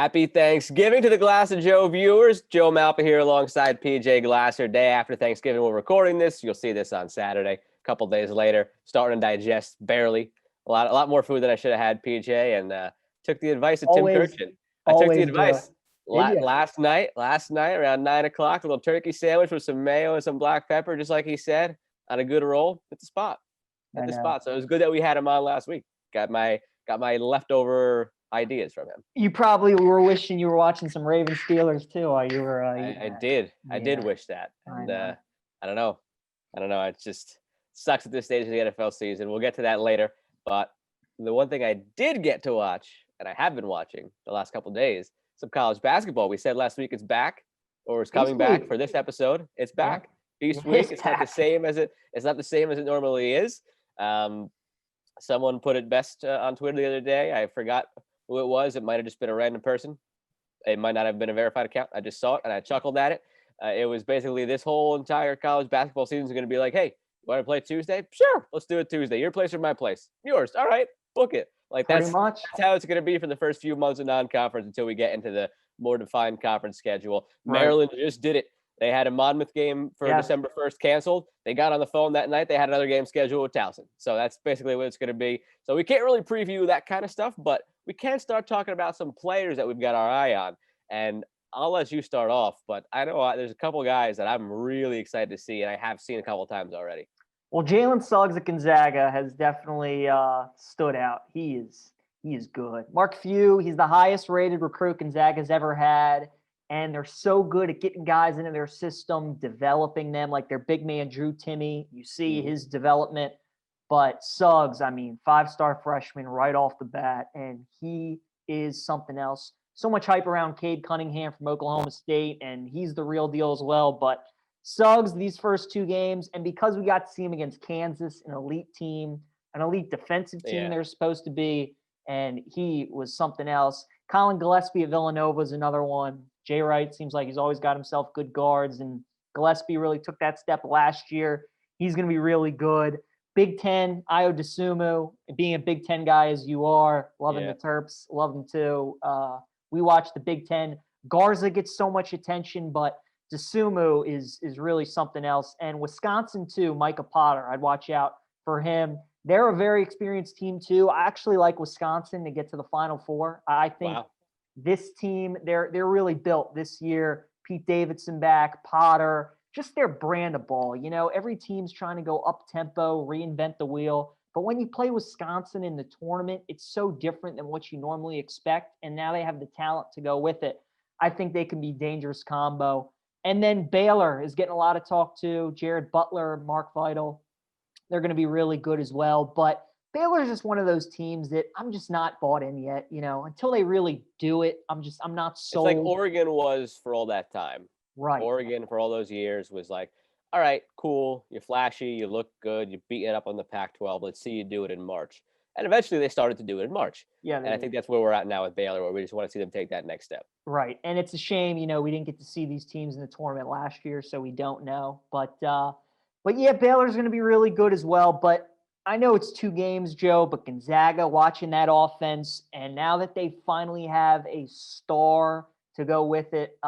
Happy Thanksgiving to the Glass and Joe viewers. Joe Malpa here alongside PJ Glasser. Day after Thanksgiving, we're recording this. You'll see this on Saturday. A couple days later, starting to digest barely. A lot more food than I should have had, PJ, and took the advice of Tim Kirchin. I took the advice last night around 9 o'clock. A little turkey sandwich with some mayo and some black pepper, just like he said, on a good roll. Hit the spot. So it was good that we had him on last week. Got my leftover ideas from him. You probably were wishing you were watching some Ravens Steelers too while you were. I did wish that. And I don't know. It just sucks at this stage of the NFL season. We'll get to that later. But the one thing I did get to watch, and I have been watching the last couple of days, some college basketball. We said last week it's back, or it's coming back for this episode. It's back. Feast week. It's not the same as it normally is. Someone put it best on Twitter the other day. I forgot who it was. It might have just been a random person. It might not have been a verified account. I just saw it and I chuckled at it. It was basically this whole entire college basketball season is going to be like, hey, you want to play Tuesday? Sure, let's do it Tuesday. Your place or my place? Yours. All right, book it. Like that's how it's going to be for the first few months of non-conference until we get into the more defined conference schedule. Right. Maryland just did it. They had a Monmouth game for December 1st canceled. They got on the phone that night. They had another game scheduled with Towson. So that's basically what it's going to be. So we can't really preview that kind of stuff, but we can start talking about some players that we've got our eye on. And I'll let you start off, but I know there's a couple guys that I'm really excited to see, and I have seen a couple times already. Well, Jalen Suggs at Gonzaga has definitely stood out. He is good. Mark Few, he's the highest rated recruit Gonzaga's ever had. And they're so good at getting guys into their system, developing them, like their big man, Drew Timme. You see his development. But Suggs, 5-star freshman right off the bat, and he is something else. So much hype around Cade Cunningham from Oklahoma State, and he's the real deal as well. But Suggs, these first two games, and because we got to see him against Kansas, an elite team, an elite defensive team they're supposed to be, and he was something else. Colin Gillespie at Villanova is another one. Jay Wright seems like he's always got himself good guards, and Gillespie really took that step last year. He's going to be really good. Big Ten, Ayo Dosunmu, being a Big Ten guy as you are, loving the Terps, love them too. We watch the Big Ten. Garza gets so much attention, but Dosunmu is really something else. And Wisconsin too, Micah Potter, I'd watch out for him. They're a very experienced team too. I actually like Wisconsin to get to the Final Four. I think this team, they're really built this year. Pete Davidson back, Potter, just their brand of ball. You know, every team's trying to go up-tempo, reinvent the wheel. But when you play Wisconsin in the tournament, it's so different than what you normally expect. And now they have the talent to go with it. I think they can be a dangerous combo. And then Baylor is getting a lot of talk too. Jared Butler, Mark Vital. They're going to be really good as well. But Baylor is just one of those teams that I'm just not bought in yet. You know, until they really do it, I'm not sold. It's like Oregon was for all that time. Right. Oregon for all those years was like, all right, cool. You're flashy. You look good. You're beating it up on the Pac-12. Let's see you do it in March. And eventually they started to do it in March. Yeah. And I think that's where we're at now with Baylor, where we just want to see them take that next step. Right. And it's a shame, you know, we didn't get to see these teams in the tournament last year, so we don't know. But yeah, Baylor's going to be really good as well. But I know it's 2 games, Joe, but Gonzaga watching that offense, and now that they finally have a star to go with it,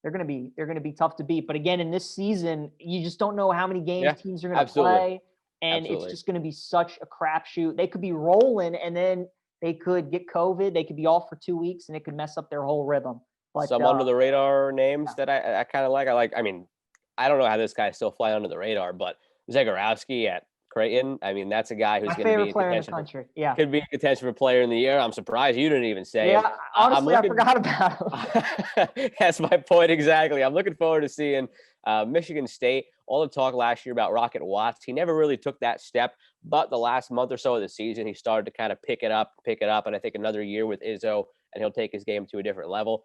they're going to be tough to beat. But again, in this season, you just don't know how many games teams are going to play, and it's just going to be such a crapshoot. They could be rolling, and then they could get COVID. They could be off for 2 weeks, and it could mess up their whole rhythm. But some under the radar names that I kind of like. I don't know how this guy's still flying under the radar, but Zagorowski at Creighton. That's a guy who's going to be player in the country. Could be a contention for player in the year. I'm surprised you didn't even say it. Honestly, I forgot about him. That's my point exactly. I'm looking forward to seeing Michigan State. All the talk last year about Rocket Watts, he never really took that step. But the last month or so of the season, he started to kind of pick it up. And I think another year with Izzo, and he'll take his game to a different level.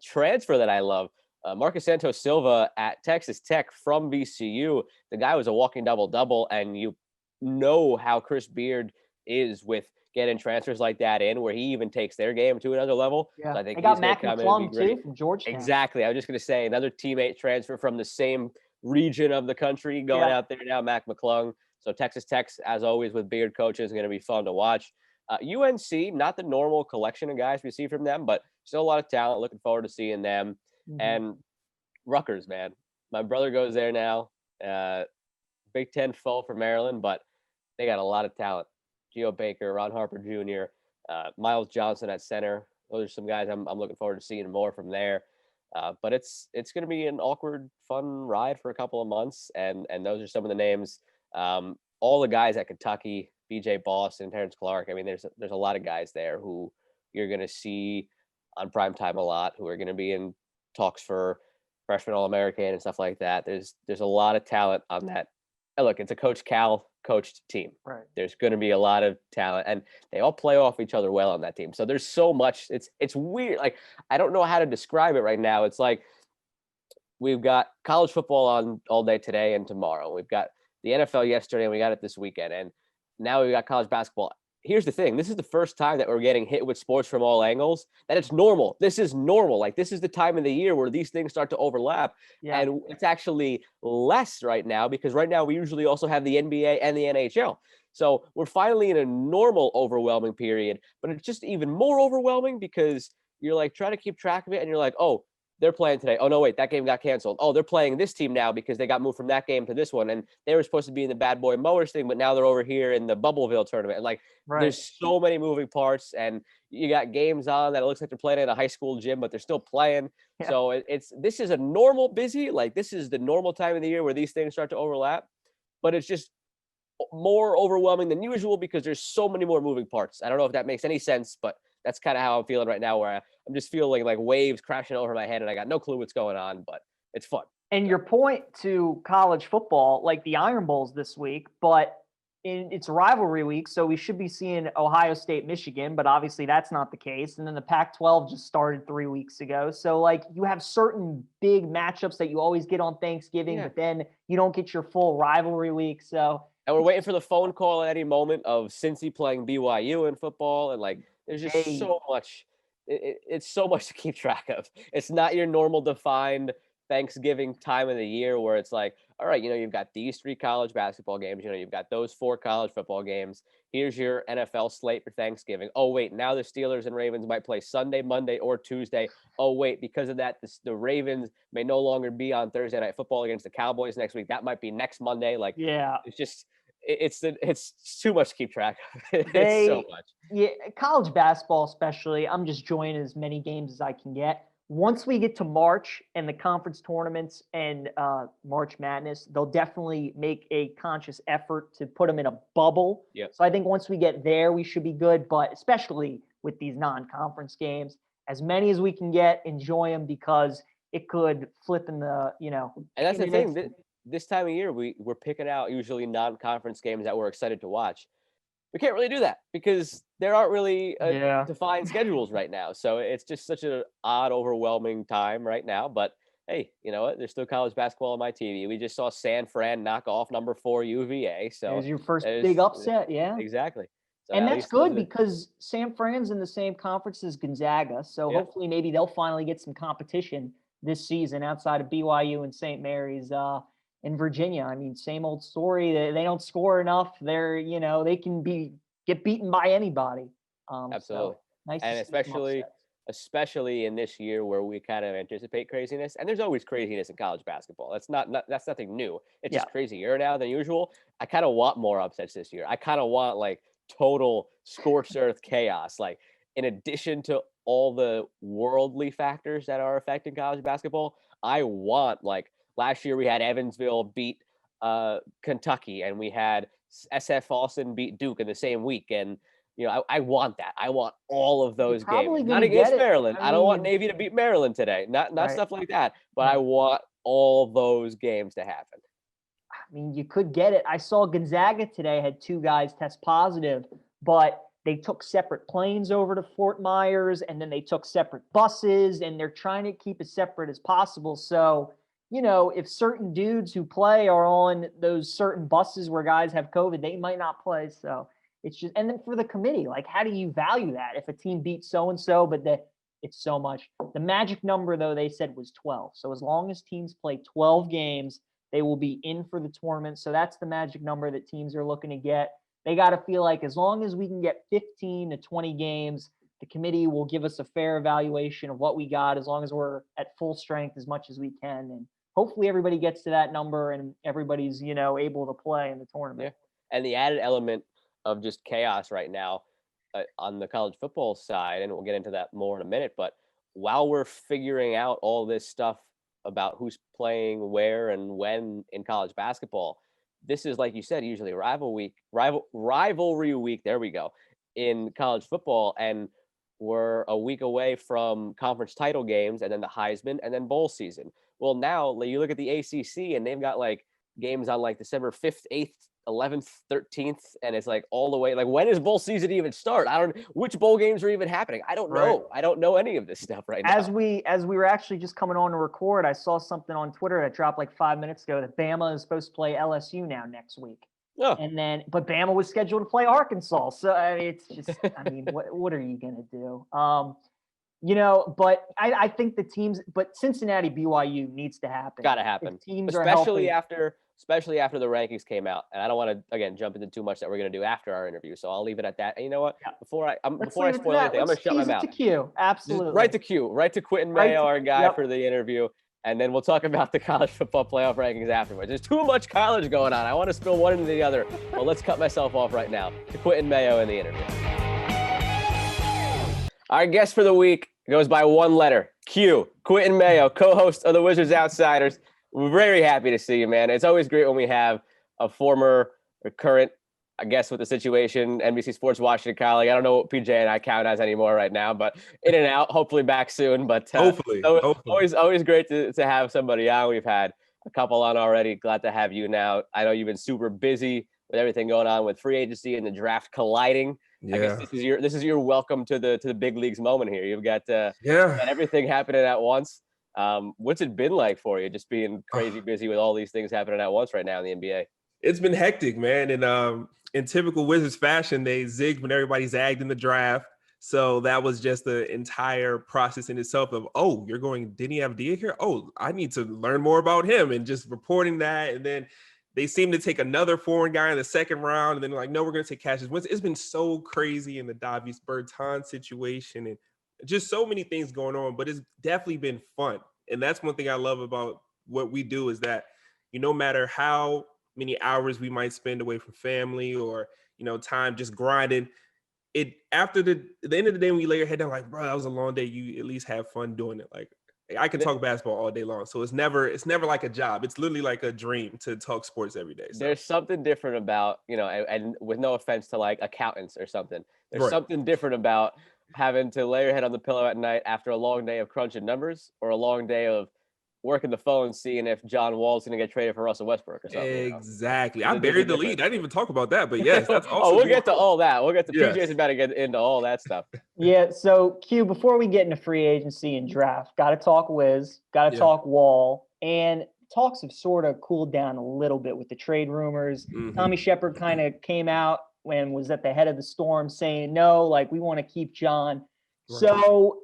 Transfer that I love. Marcus Santos Silva at Texas Tech from VCU. The guy was a walking double-double, and you know how Chris Beard is with getting transfers like that in, where he even takes their game to another level. Yeah. So I think they got Mac McClung, too, from Georgetown. Exactly. I was just going to say, another teammate transfer from the same region of the country going out there now, Mac McClung. So Texas Tech, as always, with Beard coaches, is going to be fun to watch. UNC, not the normal collection of guys we see from them, but still a lot of talent. Looking forward to seeing them. Mhm. And Rutgers, man. My brother goes there now. Big Ten foe for Maryland, but they got a lot of talent. Geo Baker, Ron Harper Jr., Miles Johnson at center. Those are some guys I'm looking forward to seeing more from there. But it's going to be an awkward, fun ride for a couple of months, and those are some of the names. All the guys at Kentucky, B.J. Boston, Terrence Clark. I mean, there's a lot of guys there who you're going to see on primetime a lot, who are going to be in talks for freshman All-American and stuff like that. There's a lot of talent on that. And look, it's a Coach Cal coached team. Right. There's going to be a lot of talent, and they all play off each other well on that team. So there's so much. It's weird. Like, I don't know how to describe it right now. It's like we've got college football on all day today and tomorrow. We've got the NFL yesterday, and we got it this weekend, and now we've got college basketball. Here's the thing. This is the first time that we're getting hit with sports from all angles, that it's normal. This is normal. Like, this is the time of the year where these things start to overlap. Yeah. And it's actually less right now, because right now we usually also have the NBA and the NHL. So we're finally in a normal overwhelming period, but it's just even more overwhelming because you're like trying to keep track of it, and you're like, oh, they're playing today. Oh, no, wait, that game got canceled. Oh, they're playing this team now because they got moved from that game to this one. And they were supposed to be in the Bad Boy Mowers thing, but now they're over here in the Bubbleville tournament. And like, Right. There's so many moving parts, and you got games on that it looks like they're playing in a high school gym, but they're still playing. Yeah. So this is a normal busy, like this is the normal time of the year where these things start to overlap, but it's just more overwhelming than usual because there's so many more moving parts. I don't know if that makes any sense, but that's kind of how I'm feeling right now, where I'm just feeling like waves crashing over my head and I got no clue what's going on, but it's fun. And your point to college football, like the Iron Bowl's this week, but it's rivalry week, so we should be seeing Ohio State, Michigan, but obviously that's not the case. And then the Pac-12 just started 3 weeks ago. So like you have certain big matchups that you always get on Thanksgiving, but then you don't get your full rivalry week. So and we're waiting for the phone call at any moment of Cincy playing BYU in football, and like there's just so much. It's so much to keep track of. It's not your normal defined Thanksgiving time of the year where it's like, all right, you've got these 3 college basketball games, you've got those 4 college football games. Here's your NFL slate for Thanksgiving. Oh, wait, now the Steelers and Ravens might play Sunday, Monday, or Tuesday. Oh, wait, because of that, the Ravens may no longer be on Thursday Night Football against the Cowboys next week. That might be next Monday. Like, it's just, it's too much to keep track of. It's so much. Yeah, college basketball especially, I'm just joining as many games as I can get. Once we get to March and the conference tournaments and March Madness, they'll definitely make a conscious effort to put them in a bubble. Yep. So I think once we get there, we should be good. But especially with these non-conference games, as many as we can get, enjoy them because it could flip in the, And that's the thing. This time of year, we're picking out usually non-conference games that we're excited to watch. We can't really do that because there aren't really defined schedules right now. So it's just such an odd, overwhelming time right now. But hey, you know what? There's still college basketball on my TV. We just saw San Fran knock off number 4 UVA. So there's your first big upset. Yeah, exactly. So and that's good because San Fran's in the same conference as Gonzaga. So hopefully maybe they'll finally get some competition this season outside of BYU and St. Mary's. In Virginia, I mean, same old story. They don't score enough. They're, they can get beaten by anybody. Absolutely. So nice, and especially in this year where we kind of anticipate craziness. And there's always craziness in college basketball. That's that's nothing new. It's just crazier now than usual. I kind of want more upsets this year. I kind of want like total scorched earth chaos. Like, in addition to all the worldly factors that are affecting college basketball, I want, like, last year we had Evansville beat Kentucky, and we had SF Austin beat Duke in the same week. And I want that. I want all of those games. Not against Maryland. I don't want Navy to beat Maryland today. Not stuff like that. But I want all those games to happen. I mean, you could get it. I saw Gonzaga today had 2 guys test positive, but they took separate planes over to Fort Myers, and then they took separate buses, and they're trying to keep it separate as possible. So if certain dudes who play are on those certain buses where guys have COVID, they might not play. So it's just, and then for the committee, like, how do you value that? If a team beats so-and-so, but it's so much. The magic number, though, they said was 12. So as long as teams play 12 games, they will be in for the tournament. So that's the magic number that teams are looking to get. They got to feel like as long as we can get 15 to 20 games, the committee will give us a fair evaluation of what we got as long as we're at full strength as much as we can. And hopefully everybody gets to that number and everybody's, able to play in the tournament. Yeah. And the added element of just chaos right now on the college football side, and we'll get into that more in a minute, but while we're figuring out all this stuff about who's playing where and when in college basketball, this is, like you said, usually rivalry week. There we go, in college football, and we're a week away from conference title games and then the Heisman and then bowl season. Well, now you look at the ACC and they've got like games on like December 5th, 8th, 11th, 13th, and it's like all the way. Like, when does bowl season even start? Which bowl games are even happening? I don't know. Right. I don't know any of this stuff right now. As we were actually just coming on to record, I saw something on Twitter that dropped like 5 minutes ago that Bama is supposed to play LSU now next week. Oh. But Bama was scheduled to play Arkansas. So it's just, what are you gonna do? But I think the teams, but Cincinnati BYU needs to happen. Got to happen. If teams especially after the rankings came out. And I don't want to again jump into too much that we're gonna do after our interview. So I'll leave it at that. And you know what? Yeah. Before I spoil anything, I'm gonna shut my mouth. To Q. Absolutely. Right to Quinton Mayo, our guy for the interview. And then we'll talk about the college football playoff rankings afterwards. There's too much college going on. I want to spill one into the other. Well, let's cut myself off right now to Quinton Mayo in the interview. Our guest for the week goes by one letter, Q. Quinton Mayo, co-host of the Wizards Outsiders. We're very happy to see you, man. It's always great when we have a former or current, I guess, with the situation, NBC Sports Washington colleague. I don't know what PJ and I count as anymore right now, but in and out, hopefully back soon. But hopefully. Always great to have somebody on. We've had a couple on already. Glad to have you now. I know you've been super busy with everything going on with free agency and the draft colliding. Yeah. I guess this is your welcome to the big leagues moment here. You've got everything happening at once. What's it been like for you, just being crazy busy with all these things happening at once right now in the NBA? It's been hectic, man. And in typical Wizards fashion, they zigged when everybody zagged in the draft. So that was just the entire process in itself of, you're going, didn't he have Dia here? Oh, I need to learn more about him, and just reporting that. And then they seem to take another foreign guy in the second round. And then like, no, we're going to take Cassius Winston. It's been so crazy in the Davis Bertans situation and just so many things going on, but it's definitely been fun. And that's one thing I love about what we do is that, no matter how many hours we might spend away from family or, time just grinding, it after the end of the day, when you lay your head down, like, bro, that was a long day. You at least have fun doing it. Like, I can talk basketball all day long. So it's never like a job. It's literally like a dream to talk sports every day. So. There's something different about, and with no offense to like accountants or something, there's something different about having to lay your head on the pillow at night after a long day of crunching numbers or a long day of working the phone, seeing if John Wall's going to get traded for Russell Westbrook or something. Exactly. I buried the lead. I didn't even talk about that, but yes, that's also. We'll get to all that. We'll get to PJ's about to get into all that stuff. Yeah. So Q, before we get into free agency and draft, got to talk Wiz, got to talk Wall, and talks have sort of cooled down a little bit with the trade rumors. Mm-hmm. Tommy Shepard kind of came out and was at the head of the storm saying, no, like, we want to keep John. Right. So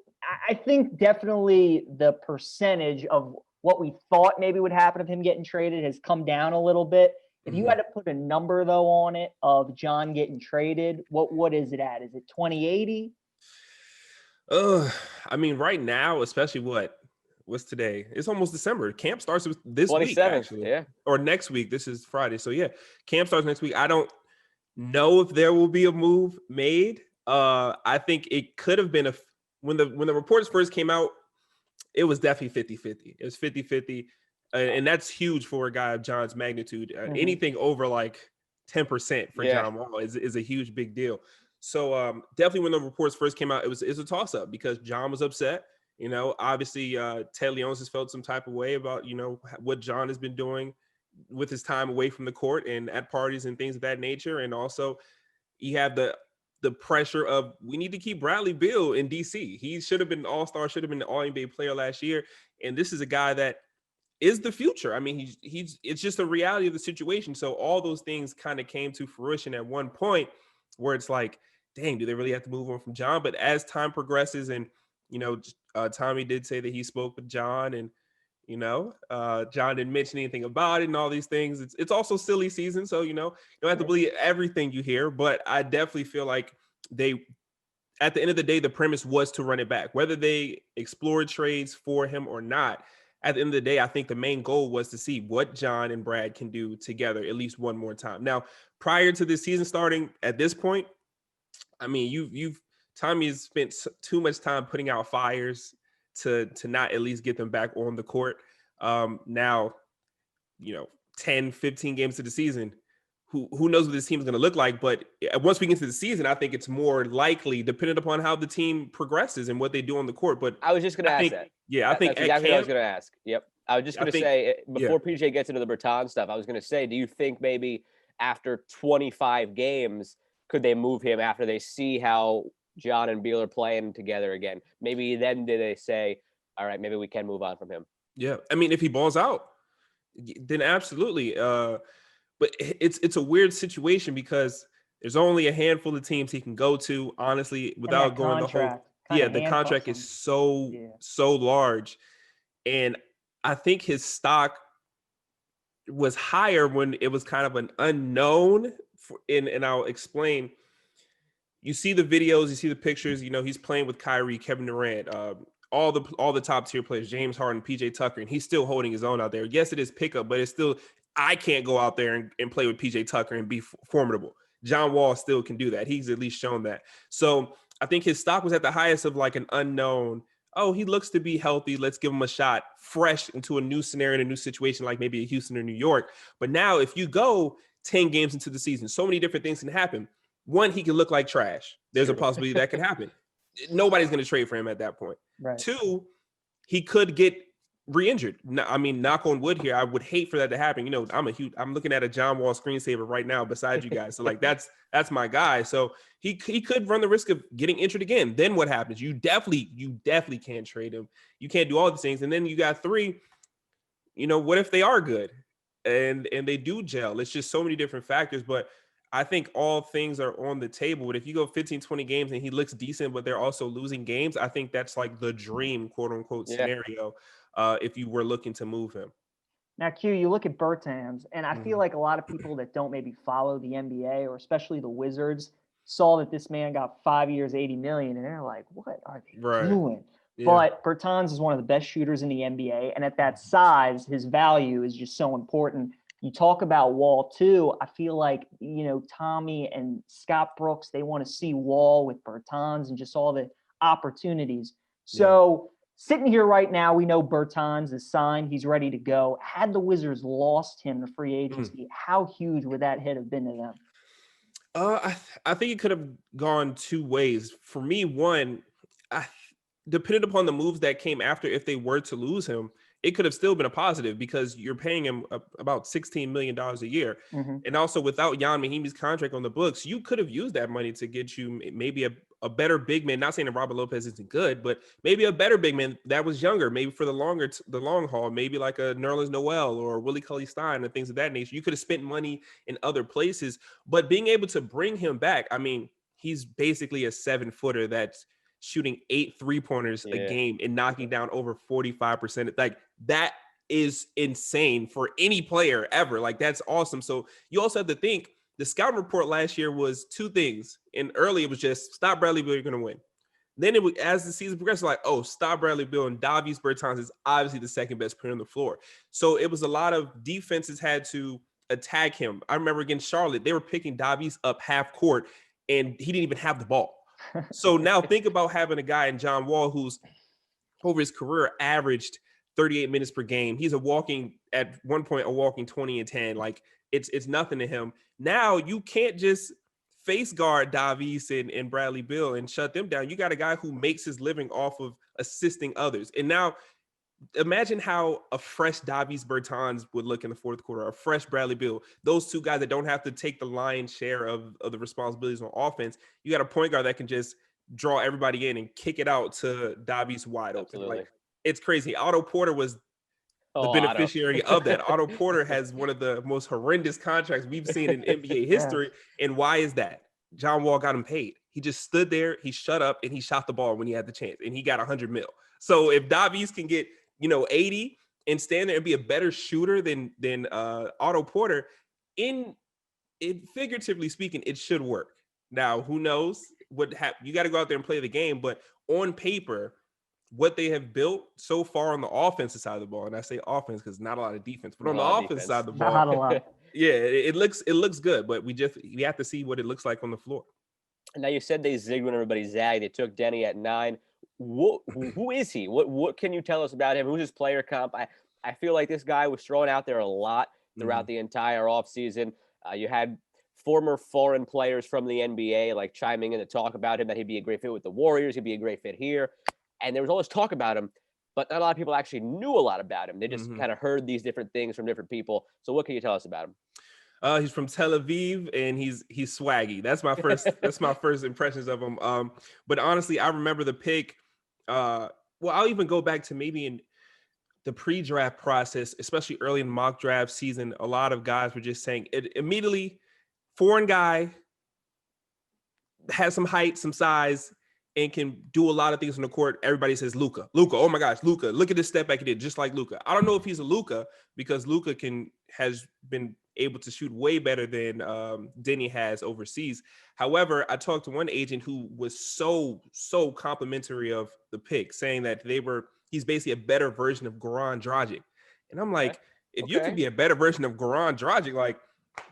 I think definitely the percentage of what we thought maybe would happen of him getting traded has come down a little bit. If you had to put a number, though, on it of John getting traded, what is it at? Is it 2080? I mean, right now, especially what's today? It's almost December. Camp starts this week, actually. Yeah. Or next week. This is Friday. So, yeah, camp starts next week. I don't know if there will be a move made. I think it could have been when the reports first came out, it was definitely 50-50. It was 50-50. And that's huge for a guy of John's magnitude. Anything over like 10% for John Wall is a huge, big deal. So definitely when the reports first came out, it was a toss-up because John was upset. Obviously Ted Leonsis has felt some type of way about, what John has been doing with his time away from the court and at parties and things of that nature. And also you have the pressure of we need to keep Bradley Beal in DC. He should have been an all-star, should have been an all-NBA player last year. And this is a guy that is the future. I mean, it's just a reality of the situation. So all those things kind of came to fruition at one point where it's like, dang, do they really have to move on from John? But as time progresses and, Tommy did say that he spoke with John and, John didn't mention anything about it and all these things. It's also silly season, so you don't have to believe everything you hear. But I definitely feel like at the end of the day, the premise was to run it back. Whether they explored trades for him or not, at the end of the day, I think the main goal was to see what John and Brad can do together at least one more time. Now, prior to this season starting, at this point, I mean, Tommy has spent too much time putting out fires to not at least get them back on the court. Now, 10, 15 games to the season, who knows what this team is going to look like. But once we get to the season, I think it's more likely, depending upon how the team progresses and what they do on the court. But I was just going to ask that. Yeah, I think that's exactly what I was going to ask. Yep. I was just going to say, before PJ gets into the Bertans stuff, I was going to say, do you think maybe after 25 games, could they move him after they see how John and Beal are playing together again? Maybe then do they say, all right, maybe we can move on from him? Yeah. I mean, if he balls out, then absolutely. But it's a weird situation because there's only a handful of teams he can go to, honestly, without going the whole. Yeah, the contract is so large. And I think his stock was higher when it was kind of an unknown. And I'll explain. You see the videos, you see the pictures. He's playing with Kyrie, Kevin Durant, all the top tier players, James Harden, PJ Tucker, and he's still holding his own out there. Yes, it is pickup, but it's still, I can't go out there and play with PJ Tucker and be formidable. John Wall still can do that. He's at least shown that. So I think his stock was at the highest of like an unknown. Oh, he looks to be healthy. Let's give him a shot, fresh into a new scenario, in a new situation, like maybe a Houston or New York. But now if you go 10 games into the season, so many different things can happen. One, he could look like trash. There's a possibility that could happen. Nobody's going to trade for him at that point. Right. Two, he could get re-injured. I mean, knock on wood here. I would hate for that to happen. I'm looking at a John Wall screensaver right now beside you guys. So like that's my guy. So he could run the risk of getting injured again. Then what happens? You definitely can't trade him. You can't do all these things. And then you got three, what if they are good and they do gel? It's just so many different factors. But I think all things are on the table. But if you go 15, 20 games and he looks decent, but they're also losing games, I think that's like the dream, quote unquote, scenario if you were looking to move him. Now, Q, you look at Bertans, and I feel like a lot of people that don't maybe follow the NBA or especially the Wizards saw that this man got 5 years, $80 million, and they're like, what are they doing? Yeah. But Bertans is one of the best shooters in the NBA, and at that size, his value is just so important. You talk about Wall too. I feel like, Tommy and Scott Brooks, they want to see Wall with Bertans and just all the opportunities. So sitting here right now, we know Bertans is signed. He's ready to go. Had the Wizards lost him to free agency, how huge would that hit have been to them? I think it could have gone two ways. For me, one, depending upon the moves that came after, if they were to lose him, it could have still been a positive because you're paying him about $16 million a year. Mm-hmm. And also without Jan Mahimi's contract on the books, you could have used that money to get you maybe a better big man. Not saying that Robert Lopez isn't good, but maybe a better big man that was younger, maybe for the long haul, maybe like a Nerlens Noel or Willie Cauley-Stein and things of that nature. You could have spent money in other places, but being able to bring him back, I mean, he's basically a 7-footer that's shooting 8 3-pointers a game and knocking down over 45%. Like that is insane for any player ever. Like that's awesome. So you also have to think the scouting report last year was two things. And early it was just stop Bradley Beal, you're going to win. Then it was, as the season progressed, like, oh, stop Bradley Beal, and Davis Bertans is obviously the second best player on the floor. So it was a lot of defenses had to attack him. I remember against Charlotte, they were picking Davis up half court and he didn't even have the ball. So now think about having a guy in John Wall who's over his career averaged 38 minutes per game. He's at one point a walking 20 and 10. Like it's nothing to him. Now you can't just face guard Davis and Bradley Beal and shut them down. You got a guy who makes his living off of assisting others. And now imagine how a fresh Davis Bertans would look in the fourth quarter, a fresh Bradley Beal. Those two guys that don't have to take the lion's share of the responsibilities on offense. You got a point guard that can just draw everybody in and kick it out to Davis wide open. Like, it's crazy. Otto Porter was the beneficiary of that. Otto Porter has one of the most horrendous contracts we've seen in NBA history. And why is that? John Wall got him paid. He just stood there, he shut up, and he shot the ball when he had the chance, and he got $100 million. So if Davis can get 80 and stand there and be a better shooter than Otto Porter, figuratively speaking, it should work. Now, who knows what happens? You got to go out there and play the game, but on paper, what they have built so far on the offensive side of the ball, and I say offense because not a lot of defense, but on the offensive side of the ball, not a lot. Yeah, it looks good, but we have to see what it looks like on the floor. Now you said they zigged when everybody zagged. They took Denny at 9. Who is he? What can you tell us about him? Who's his player comp? I feel like this guy was thrown out there a lot throughout the entire offseason. You had former foreign players from the NBA like chiming in to talk about him, that he'd be a great fit with the Warriors, he'd be a great fit here. And there was always talk about him, but not a lot of people actually knew a lot about him. They just kind of heard these different things from different people. So what can you tell us about him? He's from Tel Aviv, and he's swaggy. That's my first impressions of him. But honestly, I remember the pick. Well, I'll even go back to maybe in the pre-draft process, especially early in mock draft season. A lot of guys were just saying it immediately. Foreign guy, has some height, some size, and can do a lot of things on the court. Everybody says Luka. Oh my gosh, Luka! Look at this step back he did, just like Luka. I don't know if he's a Luka because Luka has been able to shoot way better than Denny has overseas. However, I talked to one agent who was so complimentary of the pick, saying that he's basically a better version of Goran Dragic. And I'm like, if you could be a better version of Goran Dragic, like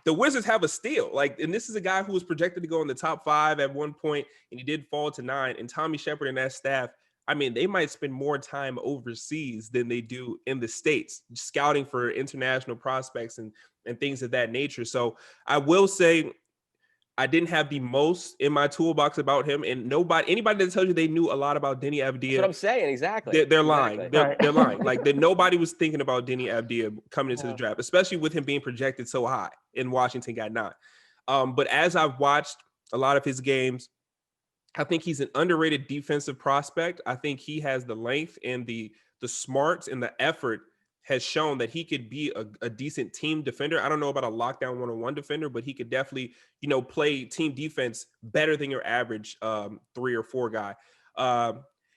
the Wizards have a steal. Like, and this is a guy who was projected to go in the top 5 at one point, and he did fall to 9. And Tommy Shepard and that staff, I mean, they might spend more time overseas than they do in the States, scouting for international prospects and things of that nature. So I will say I didn't have the most in my toolbox about him, and anybody that tells you they knew a lot about Denny Avdia, that's what I'm saying, exactly. They're lying. They're lying. Like nobody was thinking about Denny Avdia coming into the draft, especially with him being projected so high in Washington got 9. But as I've watched a lot of his games, I think he's an underrated defensive prospect. I think he has the length and the smarts and the effort has shown that he could be a decent team defender. I don't know about a lockdown one-on-one defender, but he could definitely, play team defense better than your average 3 or 4 guy.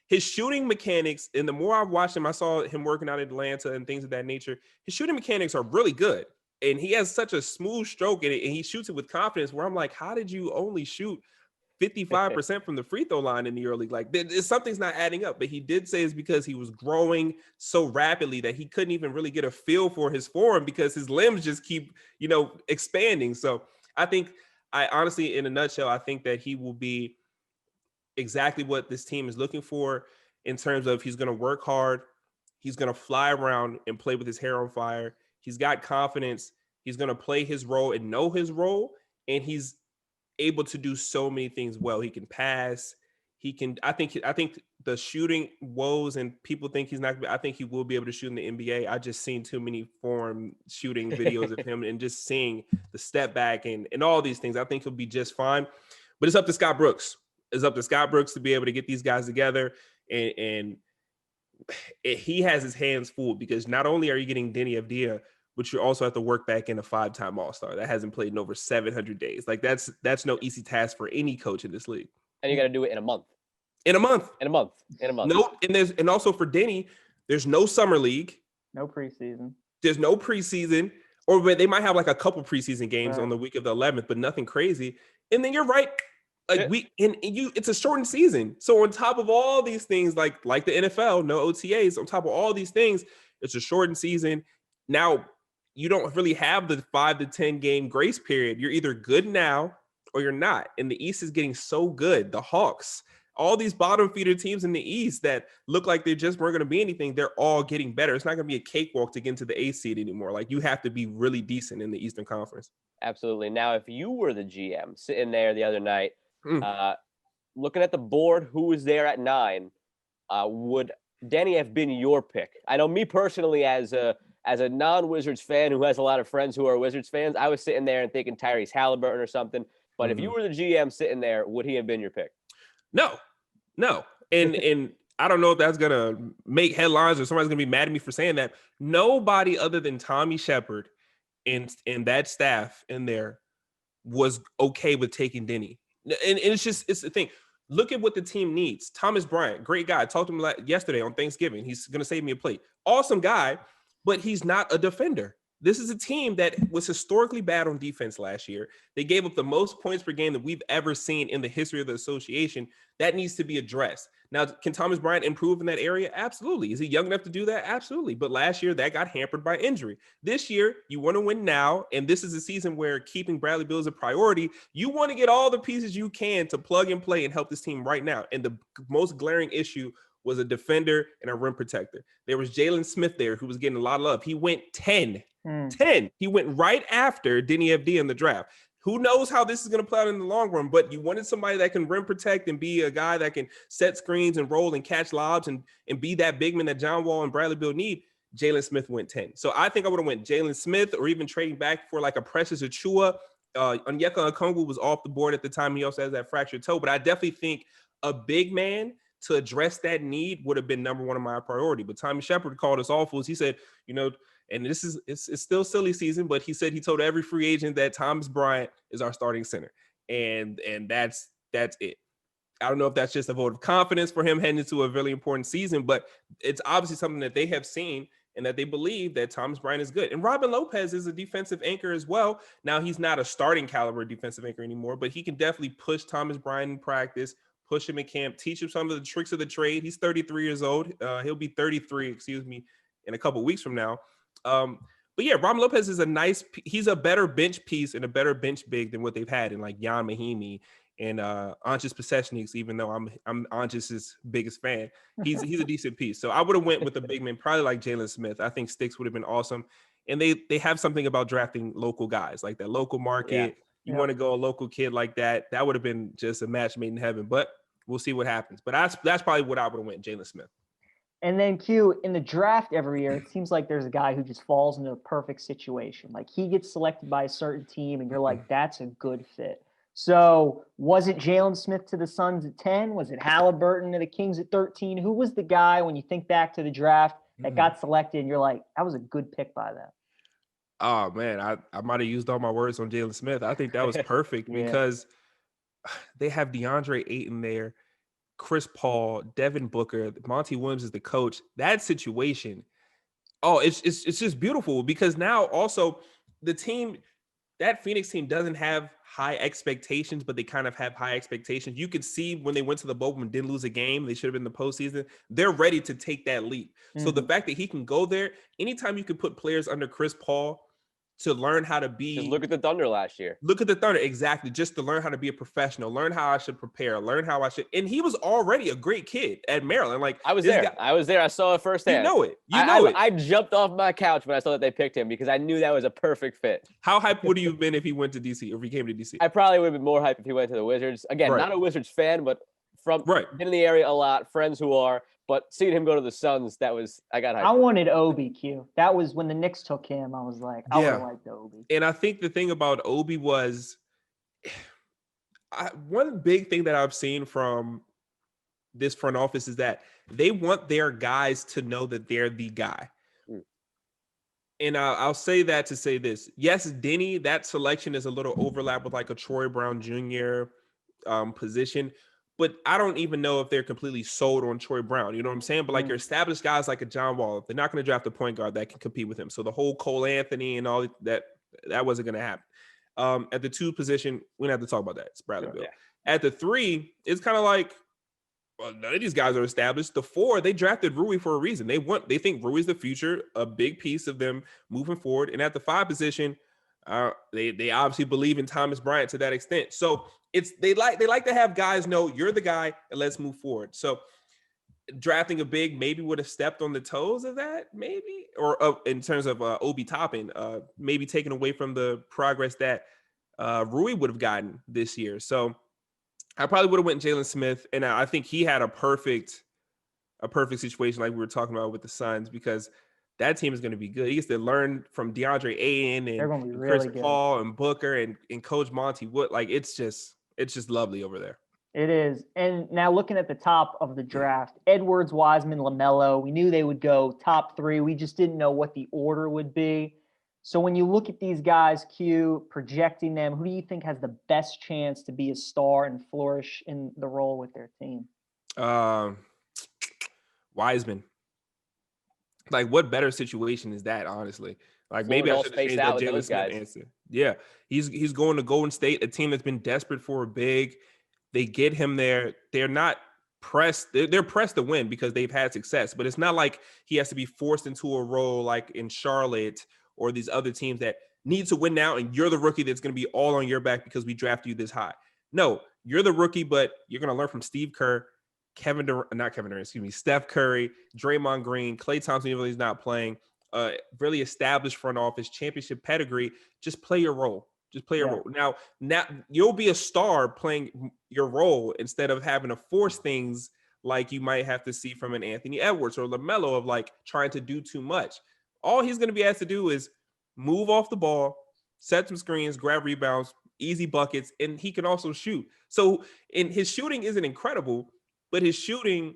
His shooting mechanics, and the more I've watched him, I saw him working out in Atlanta and things of that nature. His shooting mechanics are really good. And he has such a smooth stroke in it, and he shoots it with confidence where I'm like, how did you only shoot 55% from the free throw line in the early? Like, something's not adding up. But he did say it's because he was growing so rapidly that he couldn't even really get a feel for his form because his limbs just keep, expanding. So I honestly, in a nutshell, I think that he will be exactly what this team is looking for in terms of he's going to work hard. He's going to fly around and play with his hair on fire. He's got confidence. He's going to play his role and know his role. And he's able to do so many things well. He can pass. He can. I think the shooting woes and people think he's not. I think he will be able to shoot in the NBA. I just seen too many form shooting videos of him and just seeing the step back and all these things. I think he'll be just fine. But it's up to Scott Brooks. It's up to Scott Brooks to be able to get these guys together and he has his hands full because not only are you getting Denny Avdia, but you also have to work back in a 5-time All-Star that hasn't played in over 700 days. Like that's no easy task for any coach in this league. And you got to do it in a month. No, and also for Denny, there's no summer league. No preseason. There's no preseason, or they might have like a couple preseason games on the week of the 11th, but nothing crazy. And then you're right. Like it's a shortened season. So on top of all these things, like the NFL, no OTAs, on top of all these things, it's a shortened season. Now you don't really have the 5 to 10 game grace period. You're either good now or you're not. And the East is getting so good. The Hawks, all these bottom feeder teams in the East that look like they just weren't going to be anything, they're all getting better. It's not going to be a cakewalk to get into the 8th seed anymore. Like you have to be really decent in the Eastern Conference. Absolutely. Now, if you were the GM sitting there the other night, looking at the board, who was there at 9, would Denny have been your pick? I know me personally as a non-Wizards fan who has a lot of friends who are Wizards fans, I was sitting there and thinking Tyrese Halliburton or something. But if you were the GM sitting there, would he have been your pick? No. And I don't know if that's going to make headlines or somebody's going to be mad at me for saying that. Nobody other than Tommy Shepard and that staff in there was okay with taking Denny. And it's the thing. Look at what the team needs. Thomas Bryant, great guy. I talked to him yesterday on Thanksgiving. He's going to save me a plate. Awesome guy. but he's not a defender. This is a team that was historically bad on defense last year. They gave up the most points per game that we've ever seen in the history of the association. That needs to be addressed. Now, can Thomas Bryant improve in that area? Absolutely. Is he young enough to do that? Absolutely. But last year, that got hampered by injury. This year, you want to win now, and this is a season where keeping Bradley Beal is a priority. You want to get all the pieces you can to plug and play and help this team right now. And the most glaring issue was a defender and a rim protector. There was Jalen Smith there who was getting a lot of love. He went 10. 10. He went right after Denny FD in the draft. Who knows how this is going to play out in the long run, but you wanted somebody that can rim protect and be a guy that can set screens and roll and catch lobs and be that big man that John Wall and Bradley Beal need. Jalen Smith went 10. So I think I would have went Jalen Smith or even trading back for like a Precious Achua. Onyeka Okongwu was off the board at the time. He also has that fractured toe, but I definitely think a big man to address that need would have been number one on my priority. But Tommy Shepard called us awful. He said, and this is it's still silly season, but he said he told every free agent that Thomas Bryant is our starting center, and that's it. I don't know if that's just a vote of confidence for him heading into a really important season, but it's obviously something that they have seen and that they believe that Thomas Bryant is good. And Robin Lopez is a defensive anchor as well. Now he's not a starting caliber defensive anchor anymore, but he can definitely push Thomas Bryant in practice, push him in camp, teach him some of the tricks of the trade. He's 33 years old. He'll be 33, in a couple of weeks from now. But yeah, Robin Lopez is he's a better bench piece and a better bench big than what they've had in like Jan Mahimi and Ancis Possesniks, even though I'm Ancis's biggest fan. He's a decent piece. So I would have went with a big man, probably like Jalen Smith. I think Sticks would have been awesome. And they have something about drafting local guys, like that local market. Yeah. You want to go a local kid like that. That would have been just a match made in heaven, but we'll see what happens. But that's probably what I would have went, Jalen Smith. And then Q, in the draft every year, it seems like there's a guy who just falls into a perfect situation. Like he gets selected by a certain team and you're like, that's a good fit. So was it Jalen Smith to the Suns at 10? Was it Halliburton to the Kings at 13? Who was the guy when you think back to the draft that got selected and you're like, that was a good pick by them? Oh man, I might have used all my words on Jalen Smith. I think that was perfect because they have DeAndre Ayton there, Chris Paul, Devin Booker, Monty Williams is the coach. That situation, it's just beautiful because now also the team, that Phoenix team doesn't have high expectations, but they kind of have high expectations. You could see when they went to the bubble and didn't lose a game, they should have been in the postseason. They're ready to take that leap. So the fact that he can go there, anytime you can put players under Chris Paul to learn how to be. Just look at the Thunder last year. Look at the Thunder, exactly. Just to learn how to be a professional, learn how I should prepare, learn how I should. And he was already a great kid at Maryland. Like I was there. I saw it firsthand. You know it. I jumped off my couch when I saw that they picked him because I knew that was a perfect fit. How hyped would you have been if he went to DC or if he came to DC? I probably would have been more hyped if he went to the Wizards. Again, not a Wizards fan, but been in the area a lot, friends who are. But seeing him go to the Suns, I got hyped. I wanted Obi, Q. That was when the Knicks took him. I was like, I would have liked Obi. And I think the thing about Obi was one big thing that I've seen from this front office is that they want their guys to know that they're the guy. And I'll say that to say this. Yes, Denny, that selection is a little overlap with like a Troy Brown Jr. Position. But I don't even know if they're completely sold on Troy Brown. You know what I'm saying? But like your established guys like a John Wall, they're not going to draft a point guard that can compete with him. So the whole Cole Anthony and all that wasn't going to happen. At the 2 position, we don't have to talk about that. It's Bradley Beal. Yeah. At the 3, it's kind of like, well, none of these guys are established. The 4, they drafted Rui for a reason. They think Rui's the future, a big piece of them moving forward. And at the 5 position, they obviously believe in Thomas Bryant to that extent. So they like to have guys know you're the guy and let's move forward. So drafting a big maybe would have stepped on the toes of that, maybe, or in terms of Obi Toppin, maybe taken away from the progress that Rui would have gotten this year. So I probably would have went Jalen Smith, and I think he had a perfect situation like we were talking about with the Suns because that team is going to be good. He gets to learn from DeAndre Ayton and Chris Paul and Booker and Coach Monty Wood. Like it's just lovely over there. It is. And now looking at the top of the draft, Edwards, Wiseman, LaMelo, we knew they would go top 3. We just didn't know what the order would be. So when you look at these guys, Q, projecting them, who do you think has the best chance to be a star and flourish in the role with their team? Wiseman. Like, what better situation is that, honestly? Like, maybe I All should have spaced changed out that with Jalen those Smith guys. answer. Yeah, he's going to Golden State, a team that's been desperate for a big. They get him there. They're not pressed. They're pressed to win because they've had success, but it's not like he has to be forced into a role like in Charlotte or these other teams that need to win now, and you're the rookie that's going to be all on your back because we drafted you this high. No, you're the rookie, but you're going to learn from Steve Kerr, Steph Curry, Draymond Green, Klay Thompson, even though he's not playing, really established front office, championship pedigree. Just play your role. Just play your role. Now you'll be a star playing your role instead of having to force things like you might have to see from an Anthony Edwards or LaMelo of like trying to do too much. All he's going to be asked to do is move off the ball, set some screens, grab rebounds, easy buckets, and he can also shoot. So, and his shooting isn't incredible, but his shooting,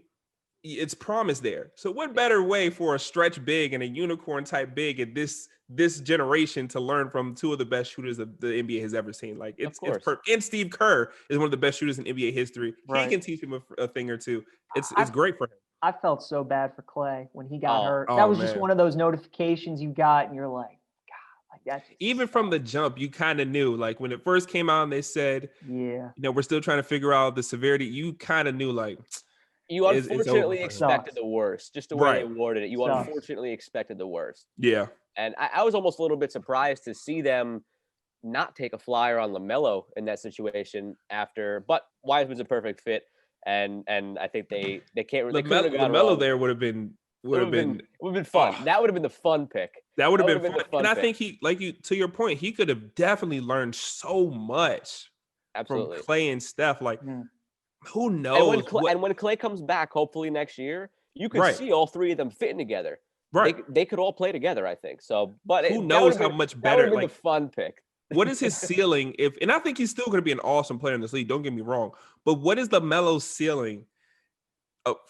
it's promise there. So what better way for a stretch big and a unicorn type big at this generation to learn from two of the best shooters that the NBA has ever seen? Like it's perfect. And Steve Kerr is one of the best shooters in NBA history. Right. He can teach him a thing or two. It's great for him. I felt so bad for Klay when he got hurt. That was just one of those notifications you got, and you're like, God, like that. Even from the jump, you kind of knew. Like when it first came out, and they said, we're still trying to figure out the severity. You kind of knew, like. You unfortunately expected the worst, just the way they worded it. You unfortunately expected the worst. Yeah. And I was almost a little bit surprised to see them not take a flyer on LaMelo in that situation after, but Wiseman's a perfect fit. And I think they can't really. LaMelo there would have been fun. That would have been the fun pick. That would have been fun. And I think to your point, he could have definitely learned so much from Klay and Steph. Like, who knows? And when Klay comes back, hopefully next year, you could see all three of them fitting together. Right. They could all play together, I think. So, but who knows how much better? That would have been the fun pick. What is his ceiling? And I think he's still going to be an awesome player in this league. Don't get me wrong. But what is LaMelo's ceiling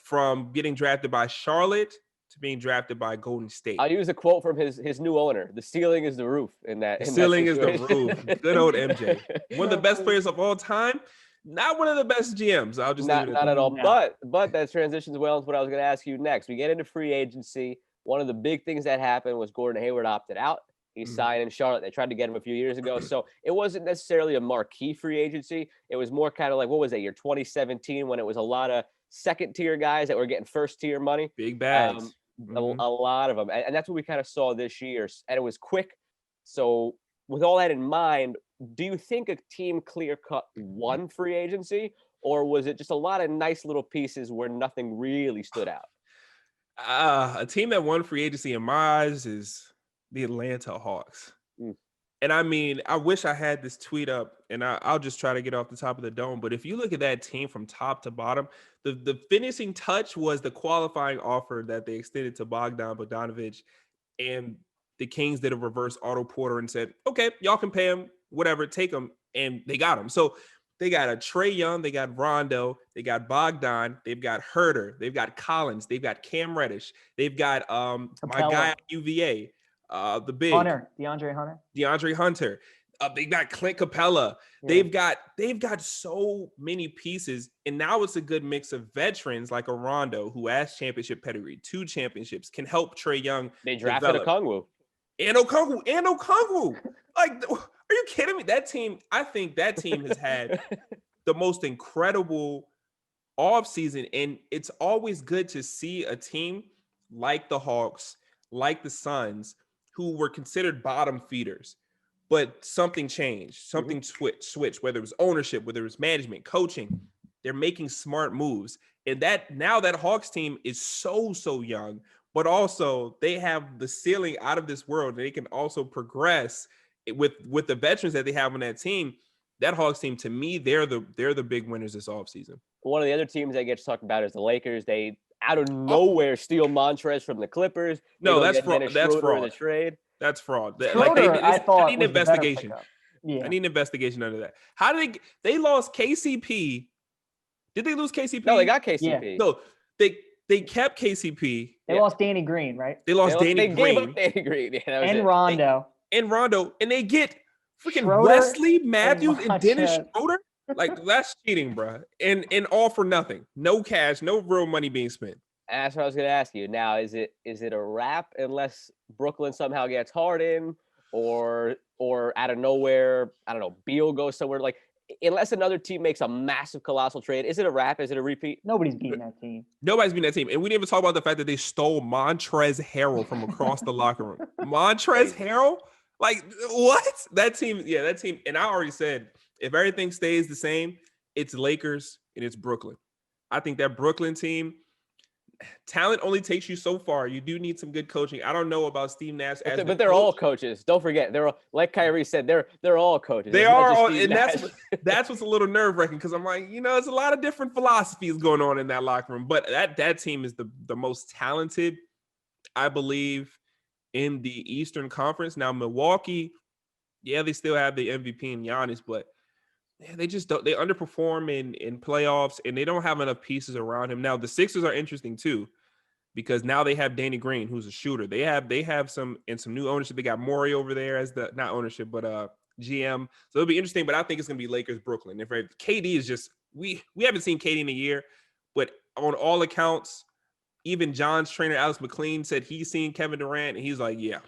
from getting drafted by Charlotte to being drafted by Golden State? I'll use a quote from his new owner. The ceiling is the roof. The ceiling is the roof. Good old MJ. One of the best players of all time. Not one of the best GMs. I'll just not at all. No. But that transitions well into what I was going to ask you next. We get into free agency. One of the big things that happened was Gordon Hayward opted out. He signed in Charlotte. They tried to get him a few years ago. So it wasn't necessarily a marquee free agency. It was more kind of like, what was that year, 2017, when it was a lot of second-tier guys that were getting first-tier money. Big bags. A lot of them. And that's what we kind of saw this year. And it was quick. So with all that in mind, do you think a team clear-cut won free agency, or was it just a lot of nice little pieces where nothing really stood out? A team that won free agency in my eyes is the Atlanta Hawks. And I mean, I wish I had this tweet up, and I'll just try to get off the top of the dome. But if you look at that team from top to bottom, the finishing touch was the qualifying offer that they extended to Bogdan Bogdanović, and the Kings did a reverse Otto Porter and said, okay, y'all can pay him, whatever, take him. And they got him. So they got a Trae Young, they got Rondo, they got Bogdan, they've got Herter, they've got Collins, they've got Cam Reddish, they've got my guy at UVA, the big DeAndre Hunter. They got Clint Capella. Yeah. They've got so many pieces, and now it's a good mix of veterans like a Rondo who has championship pedigree, 2 championships, can help Trae Young. They drafted Okongwu. And Okongwu. Like, are you kidding me? I think that team has had the most incredible offseason, and it's always good to see a team like the Hawks, like the Suns, who were considered bottom feeders, but something changed, something switched, whether it was ownership, whether it was management, coaching. They're making smart moves. And that Hawks team is so young, but also they have the ceiling out of this world. They can also progress with the veterans that they have on that team. That Hawks team, to me, they're the big winners this offseason. One of the other teams that gets talked about is the Lakers. They out of nowhere steal Montrez from the Clippers. No, that's fraud. That's fraud. In the trade. That's fraud. I need an investigation. I need an investigation under that. How did they lost KCP? Did they lose KCP? No, they got KCP. Yeah. No, they kept KCP. They lost Danny Green, right? They lost Danny Green. Gave up Danny Green. Yeah, and Rondo. And they get freaking Wesley Matthews and Dennis Schroeder. Like, that's cheating, bro. And all for nothing. No cash, no real money being spent. That's what I was going to ask you. Now, is it a wrap unless Brooklyn somehow gets Harden, or out of nowhere, I don't know, Beal goes somewhere, like, unless another team makes a massive, colossal trade? Is it a wrap? Is it a repeat? Nobody's beating that team. Nobody's beating that team. And we didn't even talk about the fact that they stole Montrezl Harrell from across the locker room. Montrezl Harrell? Like, what? That team, and I already said, if everything stays the same, it's Lakers and it's Brooklyn. I think that Brooklyn team, talent only takes you so far. You do need some good coaching. I don't know about Steve Nash, but they're all coaches. Don't forget, they're all, like Kyrie said, they're all coaches. They are all, and that's what's a little nerve wracking, because I'm like, there's a lot of different philosophies going on in that locker room. But that team is the most talented, I believe, in the Eastern Conference. Now Milwaukee, they still have the MVP in Giannis, but they just don't. They underperform in playoffs, and they don't have enough pieces around him. Now the Sixers are interesting too, because now they have Danny Green, who's a shooter. They have some new ownership. They got Morey over there as the, not ownership, but GM. So it'll be interesting. But I think it's gonna be Lakers, Brooklyn. If KD is just, we haven't seen KD in a year, but on all accounts, even John's trainer Alex McLean said he's seen Kevin Durant, and he's like, yeah.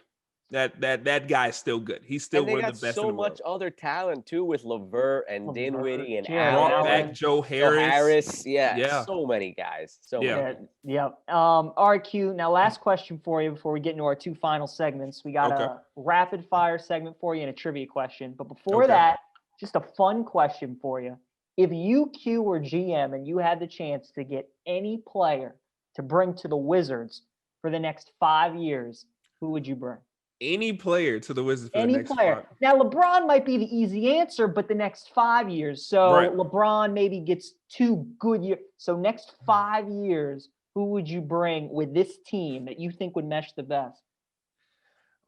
That guy's still good. He's still one of the best in the world. So much other talent too, with LeVert and Dinwiddie and brought back Joe Harris. Yeah, so many guys. Yep. All right, Q. Now, last question for you before we get into our two final segments. We got a rapid fire segment for you and a trivia question. But before that, just a fun question for you. If you, Q, were GM and you had the chance to get any player to bring to the Wizards for the next 5 years, who would you bring? Any player to the Wizards for the next 5. Now, LeBron might be the easy answer, but the next 5 years. So LeBron maybe gets 2 good years. So next 5 years, who would you bring with this team that you think would mesh the best?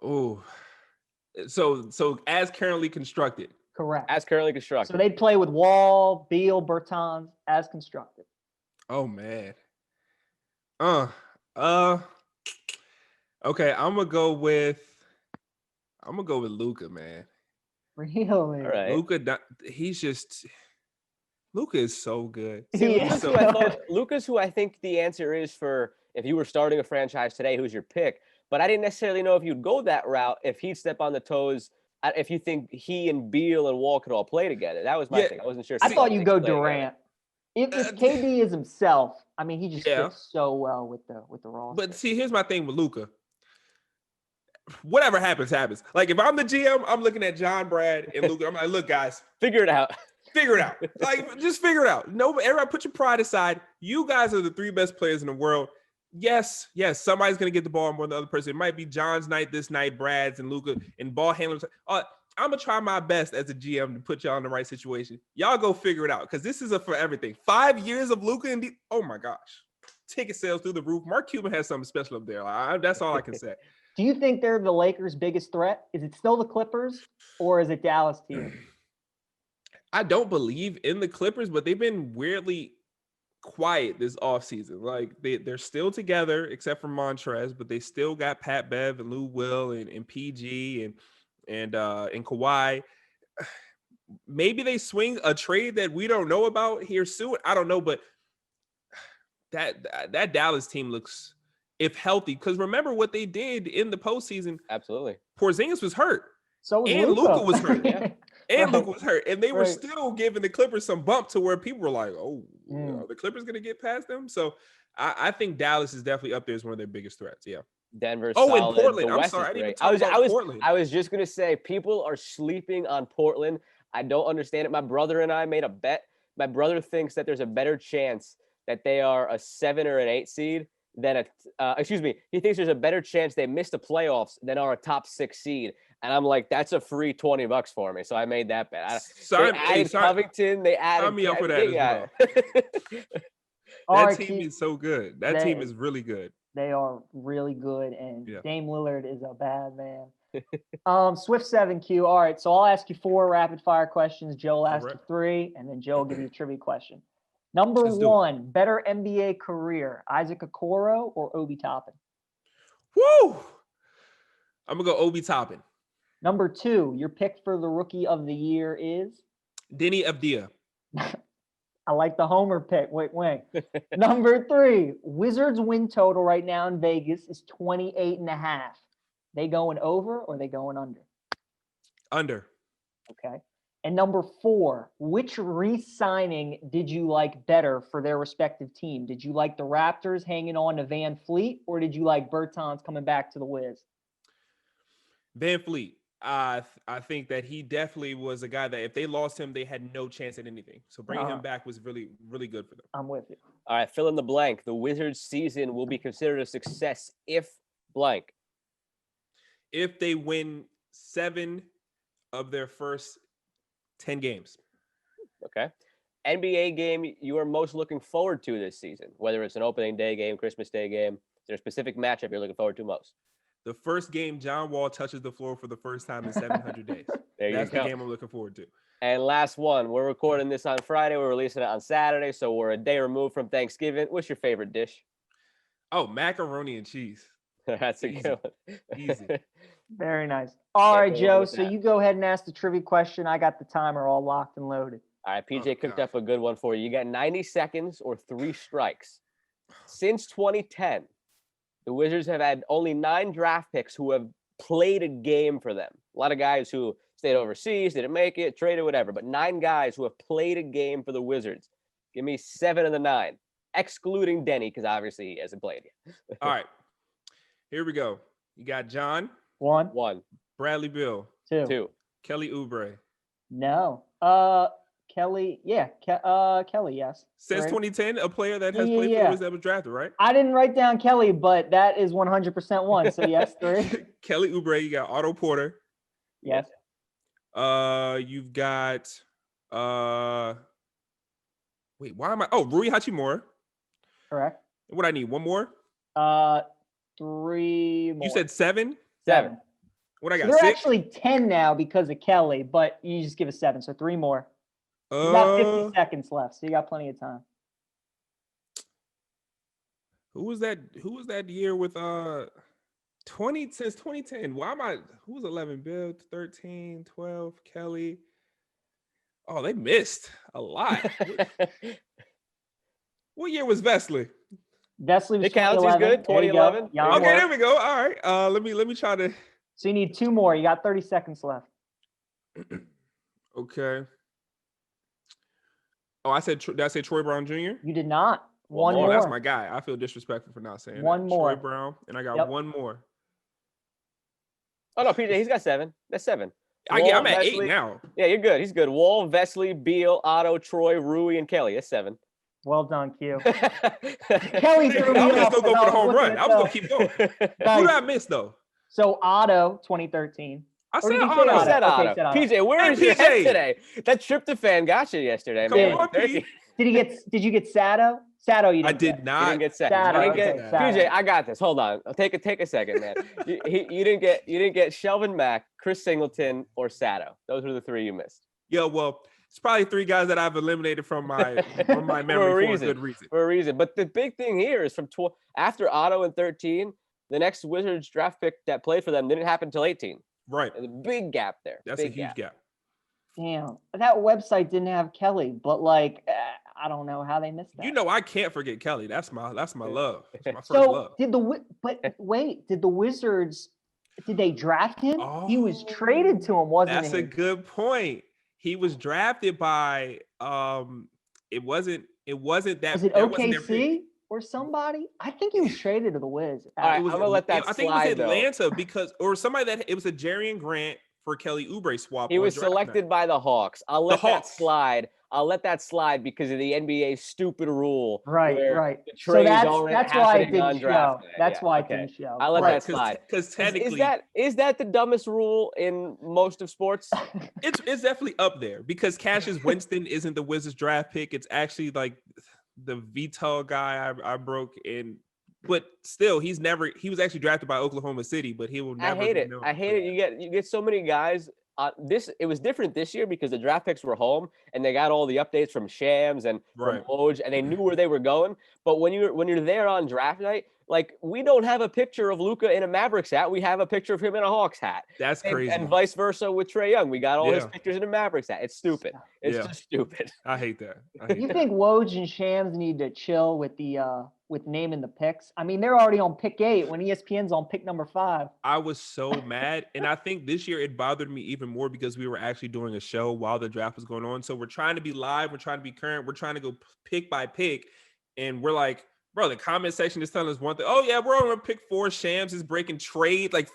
Oh, so as currently constructed. Correct. As currently constructed. So they'd play with Wall, Beal, Bertans as constructed. Oh man. Okay, I'm gonna go with Luka, man. Really? All right. Luka is so good. Luka's who I think the answer is for if you were starting a franchise today, who's your pick. But I didn't necessarily know if you'd go that route, if he'd step on the toes, if you think he and Beal and Wall could all play together. That was my thing. I wasn't sure. I thought you'd go Durant. If KD is himself, I mean, he just fits so well with the roster. But see, here's my thing with Luka. Whatever happens, happens. Like, if I'm the GM, I'm looking at John, Brad, and Luka. I'm like, look, guys, figure it out. Figure it out. Like, just figure it out. No, everybody put your pride aside. You guys are the 3 best players in the world. Yes, somebody's gonna get the ball more than the other person. It might be John's night this night, Brad's and Luka and ball handlers. I'm gonna try my best as a GM to put y'all in the right situation. Y'all go figure it out, because this is for everything. 5 years of Luka and oh my gosh, ticket sales through the roof. Mark Cuban has something special up there. That's all I can say. Do you think they're the Lakers' biggest threat? Is it still the Clippers, or is it Dallas team? I don't believe in the Clippers, but they've been weirdly quiet this offseason. Like, they're still together except for Montrez, but they still got Pat Bev and Lou Will and PG and Kawhi. Maybe they swing a trade that we don't know about here soon. I don't know, but that Dallas team looks, if healthy, because remember what they did in the postseason. Absolutely. Porzingis was hurt. So was Luka was hurt. Luka was hurt. And they were still giving the Clippers some bump to where people were like, are the Clippers going to get past them? So I think Dallas is definitely up there as one of their biggest threats. Yeah. Denver's solid. And Portland. I'm sorry. I didn't even talk about Portland. I was just going to say, people are sleeping on Portland. I don't understand it. My brother and I made a bet. My brother thinks that there's a better chance that they are a 7 or an 8 seed than he thinks there's a better chance they miss the playoffs than are a top 6 seed. And I'm like, that's a free $20 for me. So I made that bet. They added Covington. They added. Sign me up for that as well. That team is so good. That team is really good. They are really good. And Dame Lillard is a bad man. Swift 7Q. All right. So I'll ask you 4 rapid fire questions. Joe will ask you 3, and then Joe will give you a trivia question. Number 1, better NBA career, Isaac Okoro or Obi Toppin? Woo! I'm going to go Obi Toppin. Number 2, your pick for the rookie of the year is? Denny Avdia. I like the homer pick. Wait. Number 3, Wizards win total right now in Vegas is 28.5. They going over or they going under? Under. Okay. And number 4, which re-signing did you like better for their respective team? Did you like the Raptors hanging on to Van Fleet, or did you like Bertans coming back to the Wiz? Van Fleet. I think that he definitely was a guy that if they lost him, they had no chance at anything. So bringing him back was really, really good for them. I'm with you. All right, fill in the blank. The Wizards season will be considered a success if blank. If they win 7 of their first 10 games. Okay. NBA game you are most looking forward to this season, whether it's an opening day game, Christmas Day game. Is there a specific matchup you're looking forward to most? The first game John Wall touches the floor for the first time in 700 days. That's the game I'm looking forward to. And last one, we're recording this on Friday. We're releasing it on Saturday, so we're a day removed from Thanksgiving. What's your favorite dish? Oh, macaroni and cheese. That's a Easy. good one. Easy. Very nice. All right, go Joe. with So that. you go ahead and ask the trivia question. I got the timer all locked and loaded. All right, PJ Oh, cooked God. up a good one for you. You got 90 seconds or 3 strikes. Since 2010, the Wizards have had only 9 draft picks who have played a game for them. A lot of guys who stayed overseas, didn't make it, traded, whatever. But 9 guys who have played a game for the Wizards. Give me 7 of the 9, excluding Denny, because obviously he hasn't played yet. All right. Here we go. You got John, 1, 1, Bradley Beal, 2. 2. Kelly Oubre. No. Kelly. Yeah. Kelly. Yes. Since Right. 2010, a player that has Yeah, played for yeah. the Wizards that was drafted, right? I didn't write down Kelly, but that is 100% 1. So yes, 3. Kelly Oubre. You got Otto Porter. Yes. You've got wait, why am I? Oh, Rui Hachimura. Correct. What I need? One more? 3 more. You said 7? 7. What I So got? they're 6? actually 10 now because of Kelly, but you just give us 7. So 3 more. You got 50 seconds left, so you got plenty of time. Who was that year with 20 since 2010? Why am I who was 11? Bill, 13, 12, Kelly. Oh, they missed a lot. What year was Vesley? Vesley was It counts, he's 2011. good, There you go. 2011. Young Okay, work. there we go. All right. Let me try to. So you need 2 more. You got 30 seconds left. Okay. Oh, did I say Troy Brown Jr.? You did not. One Oh, more. that's my guy. I feel disrespectful for not saying that. One more. Troy Brown, and I got Yep. one more. Oh, no, PJ, he's got 7. That's 7. I'm Wall, at Vesley. 8 now. Yeah, you're good. He's good. Wall, Vesley, Beal, Otto, Troy, Rui, and Kelly. That's 7. Well done, Q. Kelly Kelly threw me I was just off. gonna go for the home looking run. at I was gonna keep going. Who Nice. did I miss though? So Otto, 2013. I Or said did you say Otto. You Otto? said Okay, Otto. said Otto. PJ, where Hey, is your head PJ. today? That tryptophan got you yesterday, Come man. on, P. Did you get Sato? Sato, you I didn't did get. not. You didn't get second. Sato, You didn't okay, get Sato. PJ. I got this. Hold on. Take a second, man. You didn't get Shelvin Mack, Chris Singleton, or Sato. Those were the 3 you missed. Yeah, well, it's probably 3 guys that I've eliminated from my memory for a good reason. For a reason. But the big thing here is from after Otto in 13, the next Wizards draft pick that played for them didn't happen until 18. Right. There's a big gap there. That's big a huge gap. Damn, that website didn't have Kelly, but like, I don't know how they missed that. You know, I can't forget Kelly. That's my love. That's my first so love. did the Wizards? Did they draft him? He was traded to him, wasn't That's he? a good point. He was drafted by it wasn't that Was it that wasn't their pick. OKC or somebody? I think he was traded to the Wiz. All right, It was I'm gonna let that I think slide, it was though. Atlanta because or somebody that it was a Jarian Grant for Kelly Oubre swap. He on was draft selected night. by the Hawks. I'll let that Hawks. slide. I'll let that slide because of the NBA's stupid rule. Right. where the So trades that's aren't why it happening on didn't show. draft day. That's Yeah, why it okay. didn't show. I'll let Right. that slide. Because technically, Is that the dumbest rule in most of sports? it's definitely up there because Cassius Winston isn't the Wizards draft pick. It's actually like the Vital guy I broke in. But still, he was actually drafted by Oklahoma City, but he will never. I hate be it. known I for hate it. that. You get so many guys. It was different this year because the draft picks were home and they got all the updates from Shams and from Right. Woj and they knew where they were going. But when you're there on draft night, Like, we don't have a picture of Luka in a Mavericks hat. We have a picture of him in a Hawks hat. That's crazy. And vice versa with Trae Young. We got all his Yeah. pictures in a Mavericks hat. It's stupid. It's Yeah. just stupid. I hate that. I hate You that. think Woj and Shams need to chill with the with naming the picks? I mean, they're already on pick 8 when ESPN's on pick number 5. I was so mad. And I think this year it bothered me even more because we were actually doing a show while the draft was going on. So we're trying to be live. We're trying to be current. We're trying to go pick by pick. And we're like, bro, the comment section is telling us one thing. Oh, yeah, we're on pick 4. Shams is breaking trade, like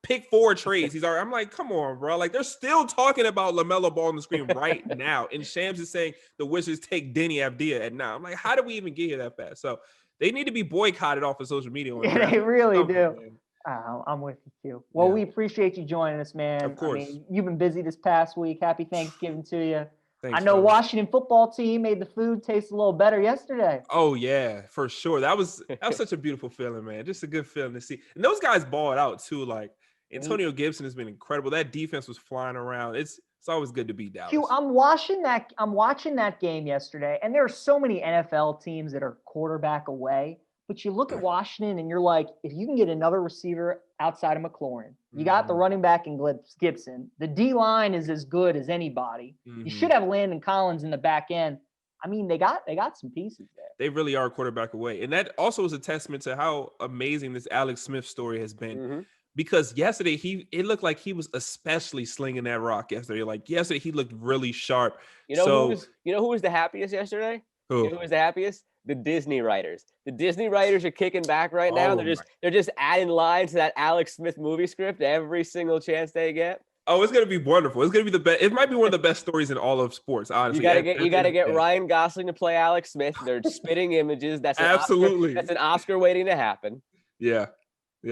pick 4 trades. He's already, I'm like, come on, bro. Like, they're still talking about LaMelo Ball on the screen right now. And Shams is saying the Wizards take Denny Avdia at 9. I'm like, how did we even get here that fast? So they need to be boycotted off of social media. Yeah, they really do. Man. I'm with you too. Well, Yeah. we appreciate you joining us, man. Of course. I mean, you've been busy this past week. Happy Thanksgiving to you. Thanks, I know brother. Washington football team made the food taste a little better yesterday. Oh yeah, for sure. That was such a beautiful feeling, man. Just a good feeling to see. And those guys balled out too. Like Antonio Gibson has been incredible. That defense was flying around. It's always good to beat Dallas. Q, I'm watching that game yesterday, and there are so many NFL teams that are quarterback away. But you look at Washington, and you're like, if you can get another receiver outside of McLaurin, you got the running back in Gibson. The D line is as good as anybody. You should have Landon Collins in the back end. I mean, they got some pieces there. They really are a quarterback away, and that also is a testament to how amazing this Alex Smith story has been. Because yesterday it looked like he was especially slinging that rock yesterday. Like yesterday, he looked really sharp. You know who was the happiest yesterday? Who? You know who was the happiest? The Disney writers. The Disney writers are kicking back right now. They're just adding lines to that Alex Smith movie script every single chance they get. Oh, it's gonna be wonderful. It's gonna be the best. It might be one of the best stories in all of sports. Honestly, you gotta get Ryan Gosling to play Alex Smith. They're spitting images. That's absolutely that's an Oscar waiting to happen. Yeah.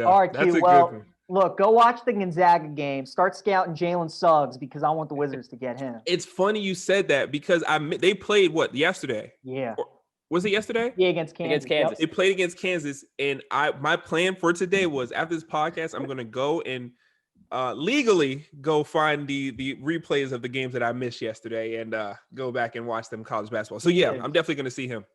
All right, that's Q. Well, look, go watch the Gonzaga game. Start scouting Jalen Suggs because I want the Wizards to get him. It's funny you said that because they played yesterday? Yeah. Was it yesterday? Yeah, against Kansas. Yep. They played against Kansas, and my plan for today was after this podcast, I'm gonna go and legally go find the replays of the games that I missed yesterday and go back and watch them college basketball. So yeah, I'm definitely gonna see him.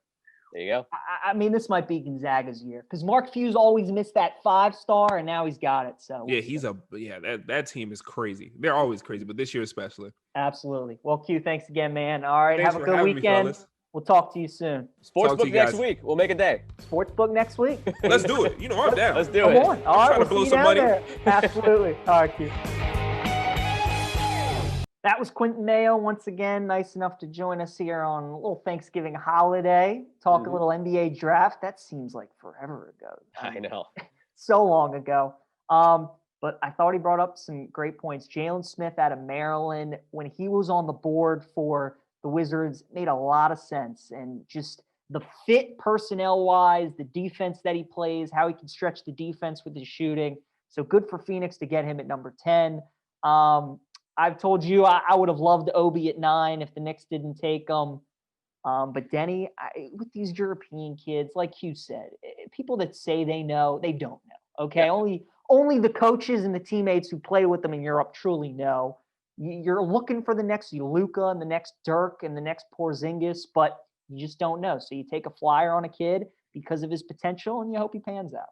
There you go. I mean, this might be Gonzaga's year because Mark Few's always missed that 5-star, and now he's got it. So yeah, that team is crazy. They're always crazy, but this year especially. Absolutely. Well, Q, thanks again, man. All right, Thanks have a for good having weekend. me, fellas. We'll talk to you soon. Sportsbook next week. We'll make a day. Sportsbook next week. Let's do it. You know I'm down. Let's do Come it. on. All right, trying to blow some money. there. Absolutely. All right, Q. That was Quinton Mayo once again, nice enough to join us here on a little Thanksgiving holiday, talk a little NBA draft. That seems like forever ago. I know. So long ago. But I thought he brought up some great points. Jalen Smith out of Maryland, when he was on the board for the Wizards, made a lot of sense. And just the fit personnel-wise, the defense that he plays, how he can stretch the defense with his shooting. So good for Phoenix to get him at number 10. I've told you I would have loved Obi at 9 if the Knicks didn't take him. But Denny, with these European kids, like Hugh said, people that say they know, they don't know. Okay, yeah. Only the coaches and the teammates who play with them in Europe truly know. You're looking for the next Luka and the next Dirk and the next Porzingis, but you just don't know. So you take a flyer on a kid because of his potential, and you hope he pans out.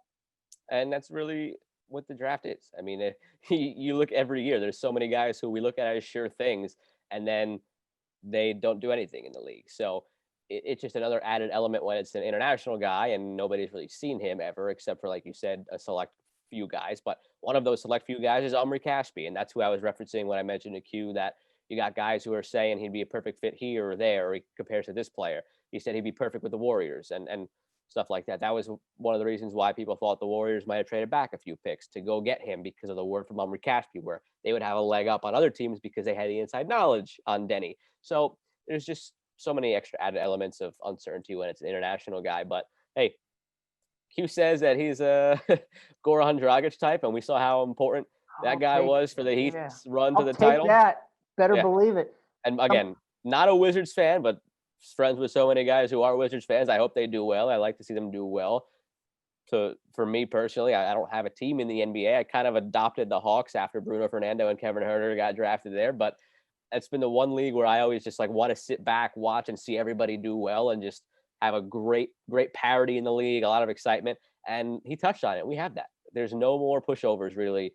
And that's really what the draft is. I mean, you look every year, there's so many guys who we look at as sure things, and then they don't do anything in the league. So it's just another added element when it's an international guy and nobody's really seen him ever, except for, like you said, a select few guys. But one of those select few guys is Omri Caspi, and that's who I was referencing when I mentioned to Q that you got guys who are saying he'd be a perfect fit here or there, or he compares to this player. He said he'd be perfect with the Warriors and stuff like that. That was one of the reasons why people thought the Warriors might have traded back a few picks to go get him, because of the word from Omri Caspi, where they would have a leg up on other teams because they had the inside knowledge on Denny. So there's just so many extra added elements of uncertainty when it's an international guy. But hey, Q says that he's a Goran Dragic type, and we saw how important that guy was for the Heat's run to the title. Better believe it. And again, not a Wizards fan, but friends with so many guys who are Wizards fans. I hope they do well. I like to see them do well. For me personally, I don't have a team in the NBA. I kind of adopted the Hawks after Bruno Fernando and Kevin Huerter got drafted there, but it's been the one league where I always just want to sit back, watch, and see everybody do well, and just have a great parity in the league, a lot of excitement. And he touched on it. We have that. There's no more pushovers, really.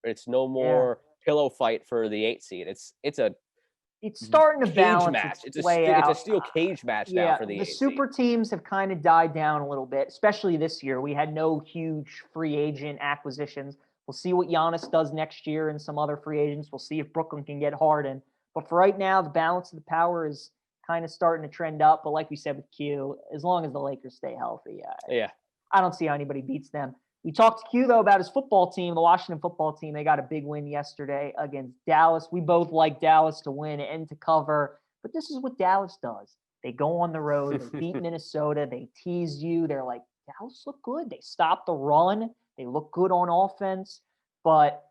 It's no more pillow fight for the 8 seed. It's starting to cage balance match. its It's way out. a steel cage match now for the 8 super seed. teams have kind of died down a little bit, especially this year. We had no huge free agent acquisitions. We'll see what Giannis does next year and some other free agents. We'll see if Brooklyn can get Harden. But for right now, the balance of the power is kind of starting to trend up. But like we said with Q, as long as the Lakers stay healthy, I don't see how anybody beats them. We talked to Q, though, about his football team, the Washington football team. They got a big win yesterday against Dallas. We both like Dallas to win and to cover. But this is what Dallas does. They go on the road. They beat Minnesota. They tease you. They're like, Dallas look good. They stop the run. They look good on offense. But,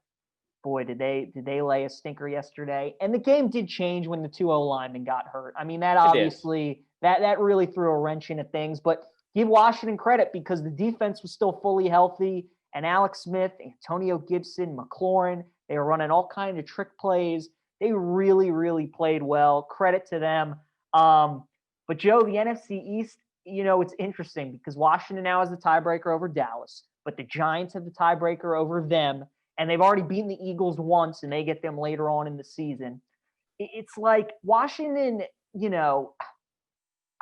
boy, did they lay a stinker yesterday. And the game did change when the 2-0 lineman got hurt. I mean, that obviously – that really threw a wrench into things. But – give Washington credit because the defense was still fully healthy, and Alex Smith, Antonio Gibson, McLaurin, they were running all kinds of trick plays. They really, really played well. Credit to them. But Joe, the NFC East, it's interesting because Washington now has the tiebreaker over Dallas, but the Giants have the tiebreaker over them, and they've already beaten the Eagles once, and they get them later on in the season. It's like Washington,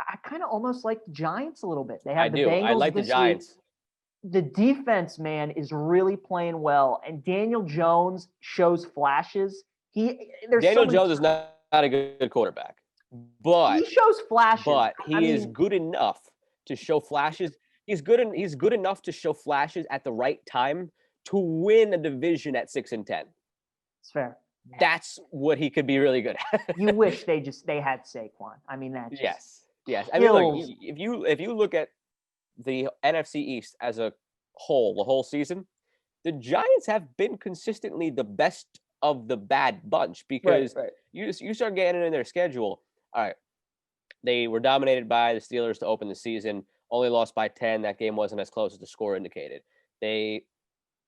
I kind of almost like the Giants a little bit. They have the Bengals. I like the Giants. Week. The defense, man, is really playing well, and Daniel Jones shows flashes. Daniel Jones is not a good quarterback, but he shows flashes. But he is good enough to show flashes. He's good enough to show flashes at the right time to win a division at 6-10. It's fair. That's what he could be really good at. You wish they had Saquon. I mean, that's Yes. I mean, look, if you look at the NFC East as a whole, the whole season, the Giants have been consistently the best of the bad bunch because you start getting in their schedule. All right, they were dominated by the Steelers to open the season, only lost by 10. That game wasn't as close as the score indicated. They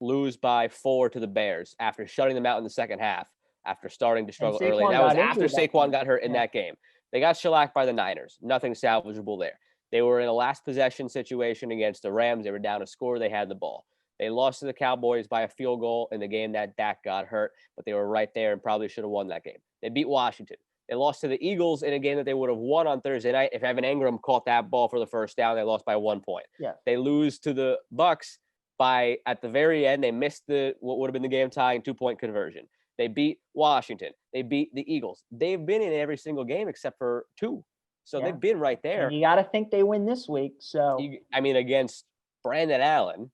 lose by 4 to the Bears after shutting them out in the second half, after starting to struggle early. That was after Saquon got hurt in that game. They got shellacked by the Niners. Nothing salvageable there. They were in a last possession situation against the Rams. They were down a score. They had the ball. They lost to the Cowboys by a field goal in the game that Dak got hurt, but they were right there and probably should have won that game. They beat Washington. They lost to the Eagles in a game that they would have won on Thursday night. If Evan Engram caught that ball for the first down, they lost by 1 point. Yeah. They lose to the Bucs at the very end. They missed what would have been the game tying 2-point conversion. They beat Washington. They beat the Eagles. They've been in every single game except for 2. So they've been right there. And you got to think they win this week. So against Brandon Allen,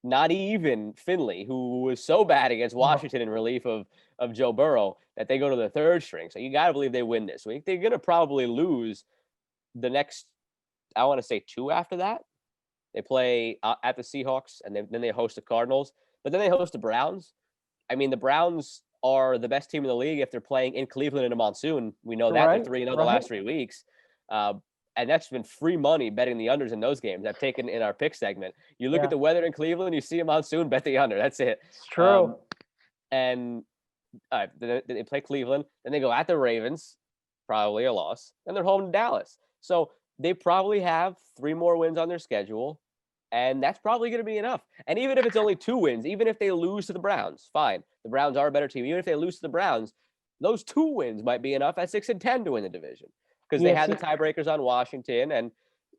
not even Finley, who was so bad against Washington in relief of Joe Burrow that they go to the 3rd string. So you got to believe they win this week. They're going to probably lose the next, I want to say 2 after that. They play at the Seahawks, and then they host the Cardinals. But then they host the Browns. I mean, the Browns are the best team in the league if they're playing in Cleveland in a monsoon. We know that. They're 3-0 the last 3 weeks. And that's been free money betting the unders in those games. I've taken in our pick segment. You look at the weather in Cleveland, you see a monsoon, bet the under. That's it. It's true. And they play Cleveland. Then they go at the Ravens, probably a loss. And they're home to Dallas. So they probably have 3 more wins on their schedule. And that's probably going to be enough. And even if it's only 2 wins, even if they lose to the Browns, fine. The Browns are a better team. Even if they lose to the Browns, those 2 wins might be enough at 6-10 to win the division because they had the tiebreakers on Washington, and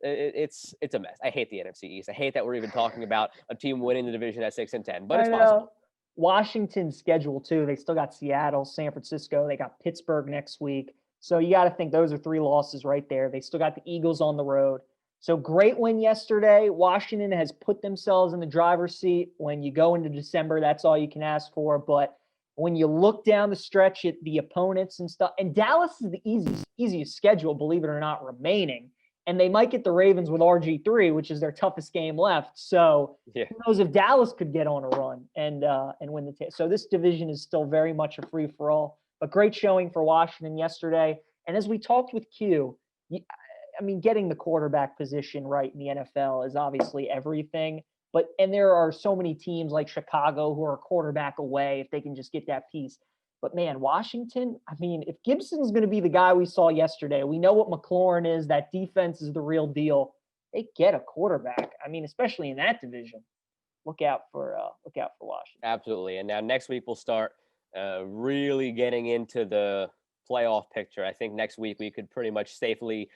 it's a mess. I hate the NFC East. I hate that we're even talking about a team winning the division at 6-10, but it's possible. Washington's schedule too. They still got Seattle, San Francisco. They got Pittsburgh next week. So you got to think those are 3 losses right there. They still got the Eagles on the road. So great win yesterday. Washington has put themselves in the driver's seat. When you go into December, that's all you can ask for. But when you look down the stretch at the opponents and stuff, and Dallas is the easiest schedule, believe it or not, remaining. And they might get the Ravens with RG3, which is their toughest game left. So who knows if Dallas could get on a run and win the so this division is still very much a free-for-all. But great showing for Washington yesterday. And as we talked with Q, getting the quarterback position right in the NFL is obviously everything. And there are so many teams like Chicago who are a quarterback away if they can just get that piece. But, man, Washington, if Gibson's going to be the guy we saw yesterday, we know what McLaurin is. That defense is the real deal. they get a quarterback, I mean, especially in that division, look out for Washington. Absolutely. And now next week we'll start really getting into the playoff picture. I think next week we could pretty much safely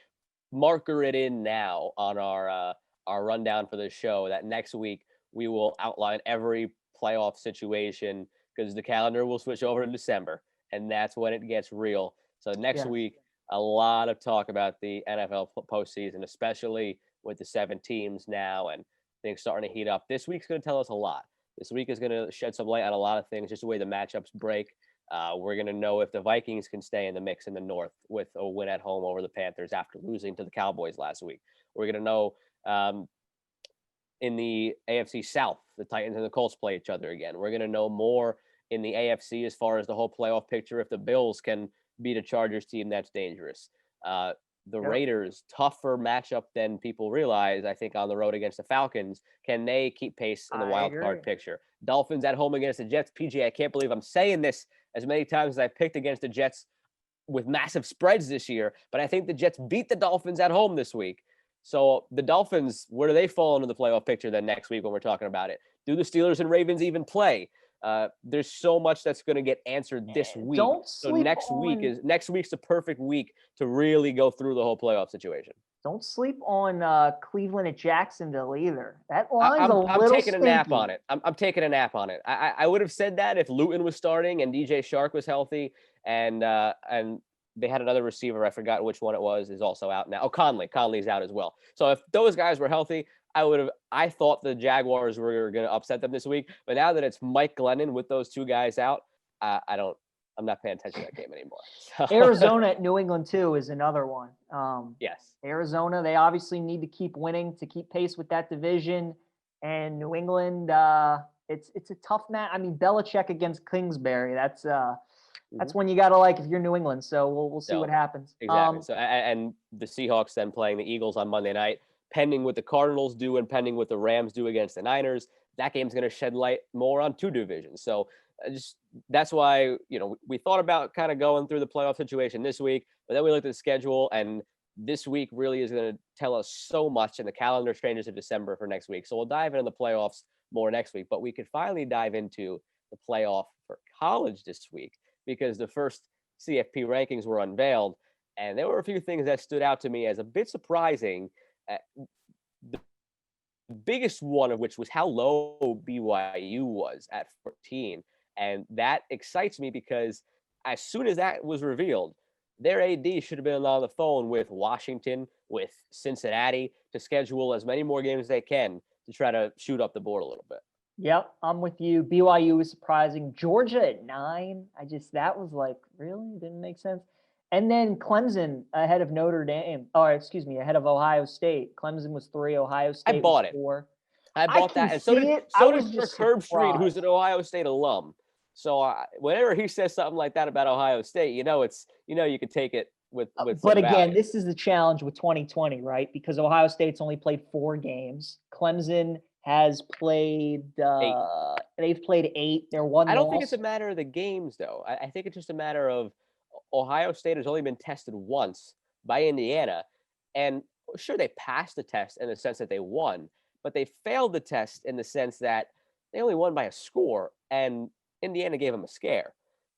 marker it in now on our rundown for the show that next week we will outline every playoff situation because the calendar will switch over to December, and that's when it gets real. So next week, a lot of talk about the NFL postseason, especially with the 7 teams now and things starting to heat up. This week's going to tell us a lot. This week is going to shed some light on a lot of things, just the way the matchups break. We're going to know if the Vikings can stay in the mix in the North with a win at home over the Panthers after losing to the Cowboys last week. We're going to know in the AFC South, the Titans and the Colts play each other again. We're going to know more in the AFC as far as the whole playoff picture if the Bills can beat a Chargers team that's dangerous. The Raiders, tougher matchup than people realize, I think, on the road against the Falcons. Can they keep pace in the wild card picture? Dolphins at home against the Jets. PJ, I can't believe I'm saying this as many times as I picked against the Jets with massive spreads this year, but I think the Jets beat the Dolphins at home this week. So the Dolphins, where do they fall into the playoff picture then next week when we're talking about it? Do the Steelers and Ravens even play? There's so much that's going to get answered this week. So next week's the perfect week to really go through the whole playoff situation. Don't sleep on Cleveland at Jacksonville either. That line's I'm taking a nap on it. I'm taking a nap on it. I would have said that if Luton was starting and DJ Shark was healthy and they had another receiver, I forgot which one it was, is also out now. Oh, Conley's out as well. So if those guys were healthy, I thought the Jaguars were going to upset them this week. But now that it's Mike Glennon with those 2 guys out, I'm not paying attention to that game anymore. So. Arizona at New England too is another one. Yes. Arizona, they obviously need to keep winning to keep pace with that division. And New England, it's a tough match. I mean, Belichick against Kingsbury, that's when you got to like if you're New England. So we'll see what happens. Exactly. So and the Seahawks then playing the Eagles on Monday night, pending what the Cardinals do and pending what the Rams do against the Niners. That game's going to shed light more on 2 divisions. So that's why, we thought about kind of going through the playoff situation this week, but then we looked at the schedule, and this week really is going to tell us so much, and the calendar changes to December for next week. So we'll dive into the playoffs more next week, but we could finally dive into the playoff for college this week because the first CFP rankings were unveiled, and there were a few things that stood out to me as a bit surprising. The biggest one of which was how low BYU was at 14. And that excites me because as soon as that was revealed, their AD should have been on the phone with Washington, with Cincinnati to schedule as many more games as they can to try to shoot up the board a little bit. Yep, I'm with you. BYU was surprising. Georgia at 9. That was like, really? Didn't make sense. And then Clemson ahead of Notre Dame, ahead of Ohio State. Clemson was 3, Ohio State was 4. I bought that, and so did Herb Street, who's an Ohio State alum. So whenever he says something like that about Ohio State, you could take it with. But again, value. This is the challenge with 2020, right? Because Ohio State's only played 4 games. Clemson has played 8. They've played 8. They're 1 loss. I don't think it's a matter of the games, though. I think it's just a matter of Ohio State has only been tested once by Indiana, and sure, they passed the test in the sense that they won, but they failed the test in the sense that they only won by a score, and Indiana gave them a scare.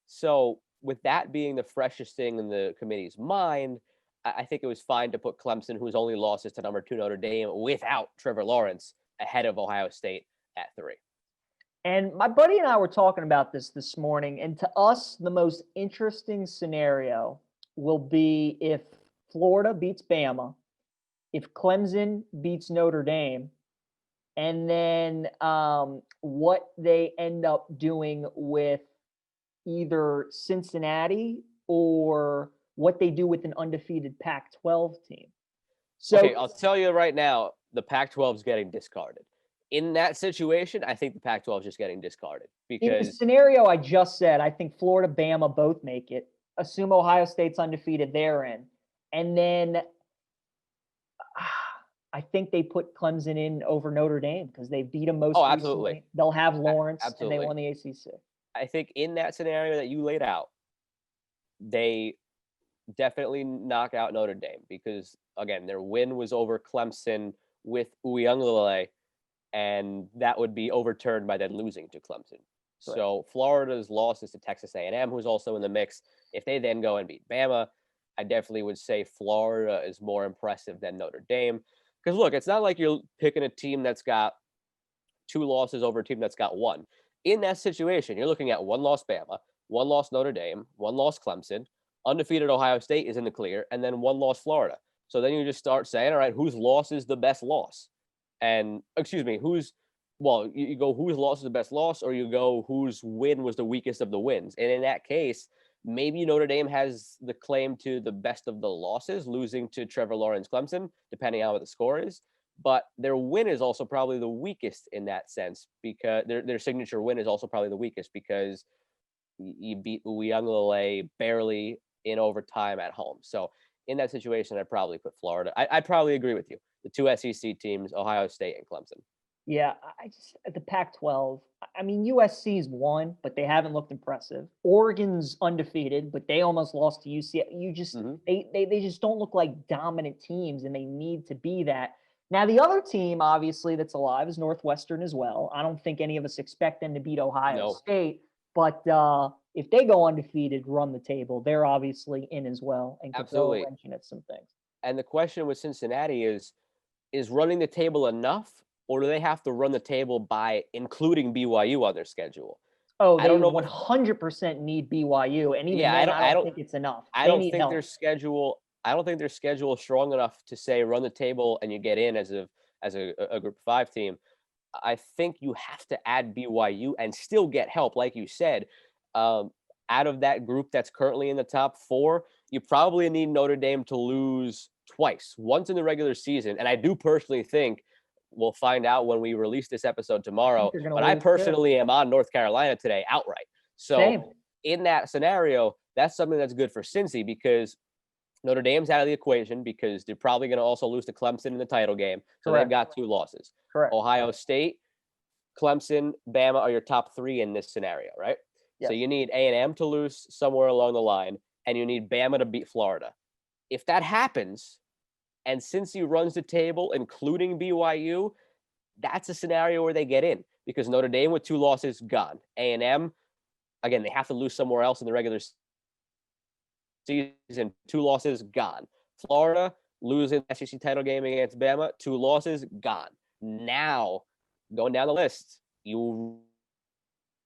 So with that being the freshest thing in the committee's mind, I think it was fine to put Clemson, whose only loss is to number 2 Notre Dame without Trevor Lawrence, ahead of Ohio State at 3. And my buddy and I were talking about this morning, and to us, the most interesting scenario will be if Florida beats Bama, if Clemson beats Notre Dame, and then what they end up doing with either Cincinnati or what they do with an undefeated Pac-12 team. So, okay, I'll tell you right now, the Pac-12 is getting discarded. In that situation, I think the Pac-12 is just getting discarded because in the scenario I just said, I think Florida, Bama both make it. Assume Ohio State's undefeated, they're in. And then I think they put Clemson in over Notre Dame because they beat them most recently. Absolutely. They'll have Lawrence, and they won the ACC. I think in that scenario that you laid out, they definitely knock out Notre Dame because, again, their win was over Clemson with Uiagalelei, and that would be overturned by then losing to Clemson. Correct. So Florida's losses to Texas A&M, who's also in the mix, if they then go and beat Bama, I definitely would say Florida is more impressive than Notre Dame. Because look, it's not like you're picking a team that's got 2 losses over a team that's got 1. In that situation, you're looking at 1 loss Bama, 1 loss Notre Dame, 1 loss Clemson, undefeated Ohio State is in the clear, and then 1 loss Florida. So then you just start saying, all right, whose loss is the best loss? And you go whose loss is the best loss, or you go whose win was the weakest of the wins. And in that case, maybe Notre Dame has the claim to the best of the losses, losing to Trevor Lawrence Clemson, depending on what the score is. But their win is also probably the weakest in that sense, because their signature win is also probably the weakest because you beat Uiagalelei barely in overtime at home. So in that situation, I'd probably put Florida. I'd probably agree with you. The 2 SEC teams, Ohio State and Clemson. Yeah, I just at the Pac-12. I mean, USC's won, but they haven't looked impressive. Oregon's undefeated, but they almost lost to UCLA. They just don't look like dominant teams, and they need to be that. Now, the other team, obviously, that's alive is Northwestern as well. I don't think any of us expect them to beat Ohio State, but if they go undefeated, run the table, they're obviously in as well and can throw a wrench in at some things. And the question with Cincinnati is running the table enough, or do they have to run the table by including BYU on their schedule? Oh, they 100% need BYU, and even then, I don't think it's enough. I don't think their schedule is strong enough to say run the table and you get in as a Group 5 team. I think you have to add BYU and still get help, like you said. Out of that group that's currently in the top 4, you probably need Notre Dame to lose twice, once in the regular season, and I do personally think we'll find out when we release this episode tomorrow. But I personally am on North Carolina today outright. So in that scenario, that's something that's good for Cincy because Notre Dame's out of the equation because they're probably going to also lose to Clemson in the title game. So they've got 2 losses. Correct. Ohio State, Clemson, Bama are your top 3 in this scenario, right? Yes. So you need A&M to lose somewhere along the line, and you need Bama to beat Florida. If that happens, and Cincy runs the table, including BYU, that's a scenario where they get in because Notre Dame with 2 losses, gone. A&M, again, they have to lose somewhere else in the regular season, 2 losses, gone. Florida, losing the SEC title game against Bama, 2 losses, gone. Now, going down the list, you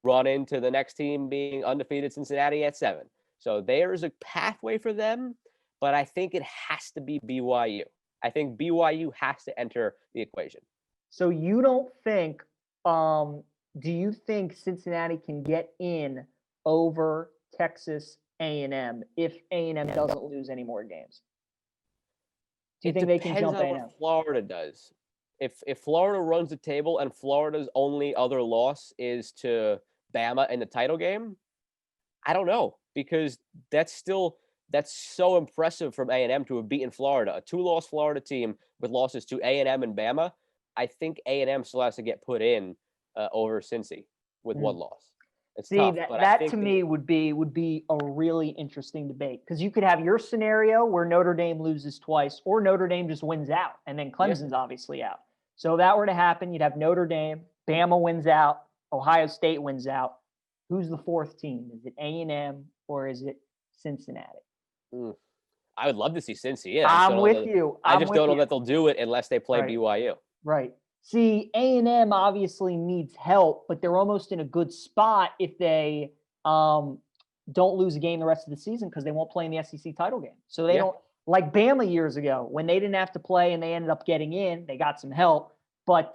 run into the next team being undefeated Cincinnati at 7. So there's a pathway for them, but I think it has to be BYU. I think BYU has to enter the equation. So you don't think, do you think Cincinnati can get in over Texas A&M if A&M doesn't lose any more games? Do you think they can jump A&M? What Florida does. If Florida runs the table and Florida's only other loss is to Bama in the title game, I don't know, because that's so impressive from A&M to have beaten Florida, a 2-loss Florida team with losses to A&M and Bama. I think A&M still has to get put in over Cincy with 1 loss. It's tough, that to me would be a really interesting debate because you could have your scenario where Notre Dame loses twice or Notre Dame just wins out and then Clemson's obviously out. So if that were to happen, you'd have Notre Dame, Bama wins out, Ohio State wins out. Who's the 4th team? Is it A&M or is it Cincinnati? I would love to see Cincy. Yeah, I'm with you. I just don't know that they'll do it unless they play BYU. Right. See, A&M obviously needs help, but they're almost in a good spot if they don't lose a game the rest of the season because they won't play in the SEC title game. So they don't, like Bama years ago, when they didn't have to play and they ended up getting in, they got some help. But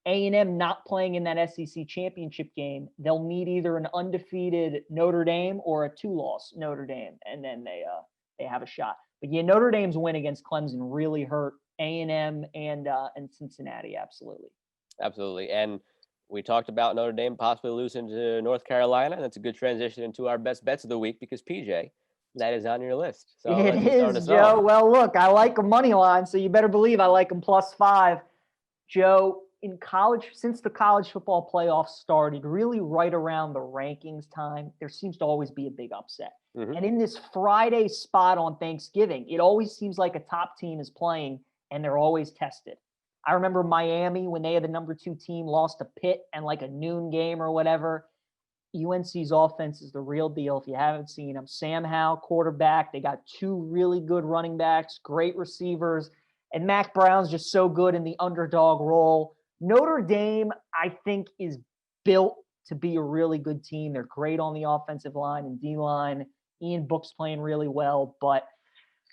A&M not playing in that SEC championship game, they'll need either an undefeated Notre Dame or a 2-loss Notre Dame, and then they have a shot. But yeah, Notre Dame's win against Clemson really hurt A&M and Cincinnati, absolutely. And we talked about Notre Dame possibly losing to North Carolina. And that's a good transition into our best bets of the week because PJ, that is on your list. So it is, Joe. Well, look, I like a money line, so you better believe I like them +5. Joe, in college, since the college football playoffs started, really right around the rankings time, there seems to always be a big upset. And in this Friday spot on Thanksgiving, it always seems like a top team is playing and they're always tested. I remember Miami when they had the number 2 team lost to Pitt and like a noon game or whatever. UNC's offense is the real deal if you haven't seen them. Sam Howell, quarterback. They got 2 really good running backs, great receivers, and Mac Brown's just so good in the underdog role. Notre Dame, I think, is built to be a really good team. They're great on the offensive line and D-line. Ian Book's playing really well, but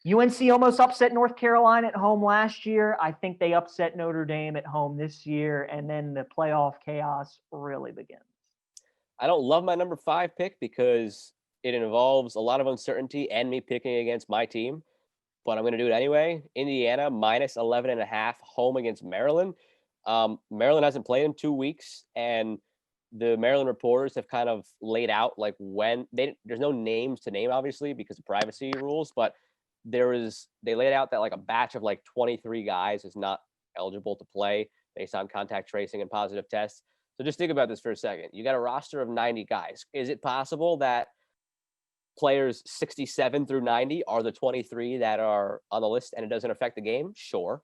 UNC almost upset North Carolina at home last year. I think they upset Notre Dame at home this year, and then the playoff chaos really begins. I don't love my number 5 pick because it involves a lot of uncertainty and me picking against my team, but I'm going to do it anyway. Indiana minus 11.5 home against Maryland. Maryland hasn't played in 2 weeks, and the Maryland reporters have kind of laid out like when there's no names to name, obviously, because of privacy rules, but they laid out that like a batch of like 23 guys is not eligible to play based on contact tracing and positive tests. So just think about this for a second. You got a roster of 90 guys. Is it possible that players 67 through 90 are the 23 that are on the list and it doesn't affect the game? Sure.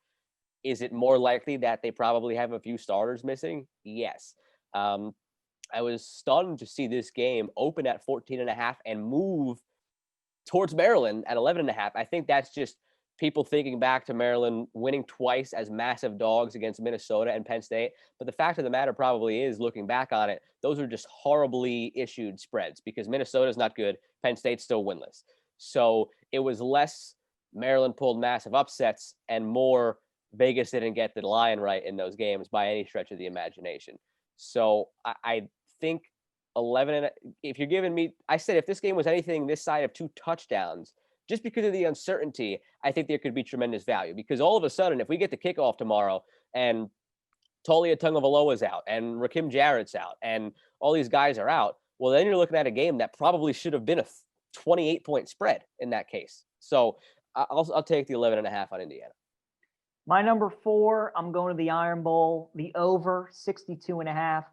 Is it more likely that they probably have a few starters missing? Yes. I was stunned to see this game open at 14.5 and move towards Maryland at 11.5. I think that's just people thinking back to Maryland winning twice as massive dogs against Minnesota and Penn State. But the fact of the matter probably is, looking back on it, those are just horribly issued spreads because Minnesota's not good. Penn State's still winless. So it was less Maryland pulled massive upsets and more Vegas didn't get the line right in those games by any stretch of the imagination. So I think 11, and if you're giving me, I said if this game was anything this side of 2 touchdowns, just because of the uncertainty, I think there could be tremendous value because all of a sudden, if we get the kickoff tomorrow and Talia Tungavaloa's out and Rakim Jarrett's out and all these guys are out, well, then you're looking at a game that probably should have been a 28-point spread in that case. So I'll take the 11.5 on Indiana. My number 4, I'm going to the Iron Bowl, the over 62.5.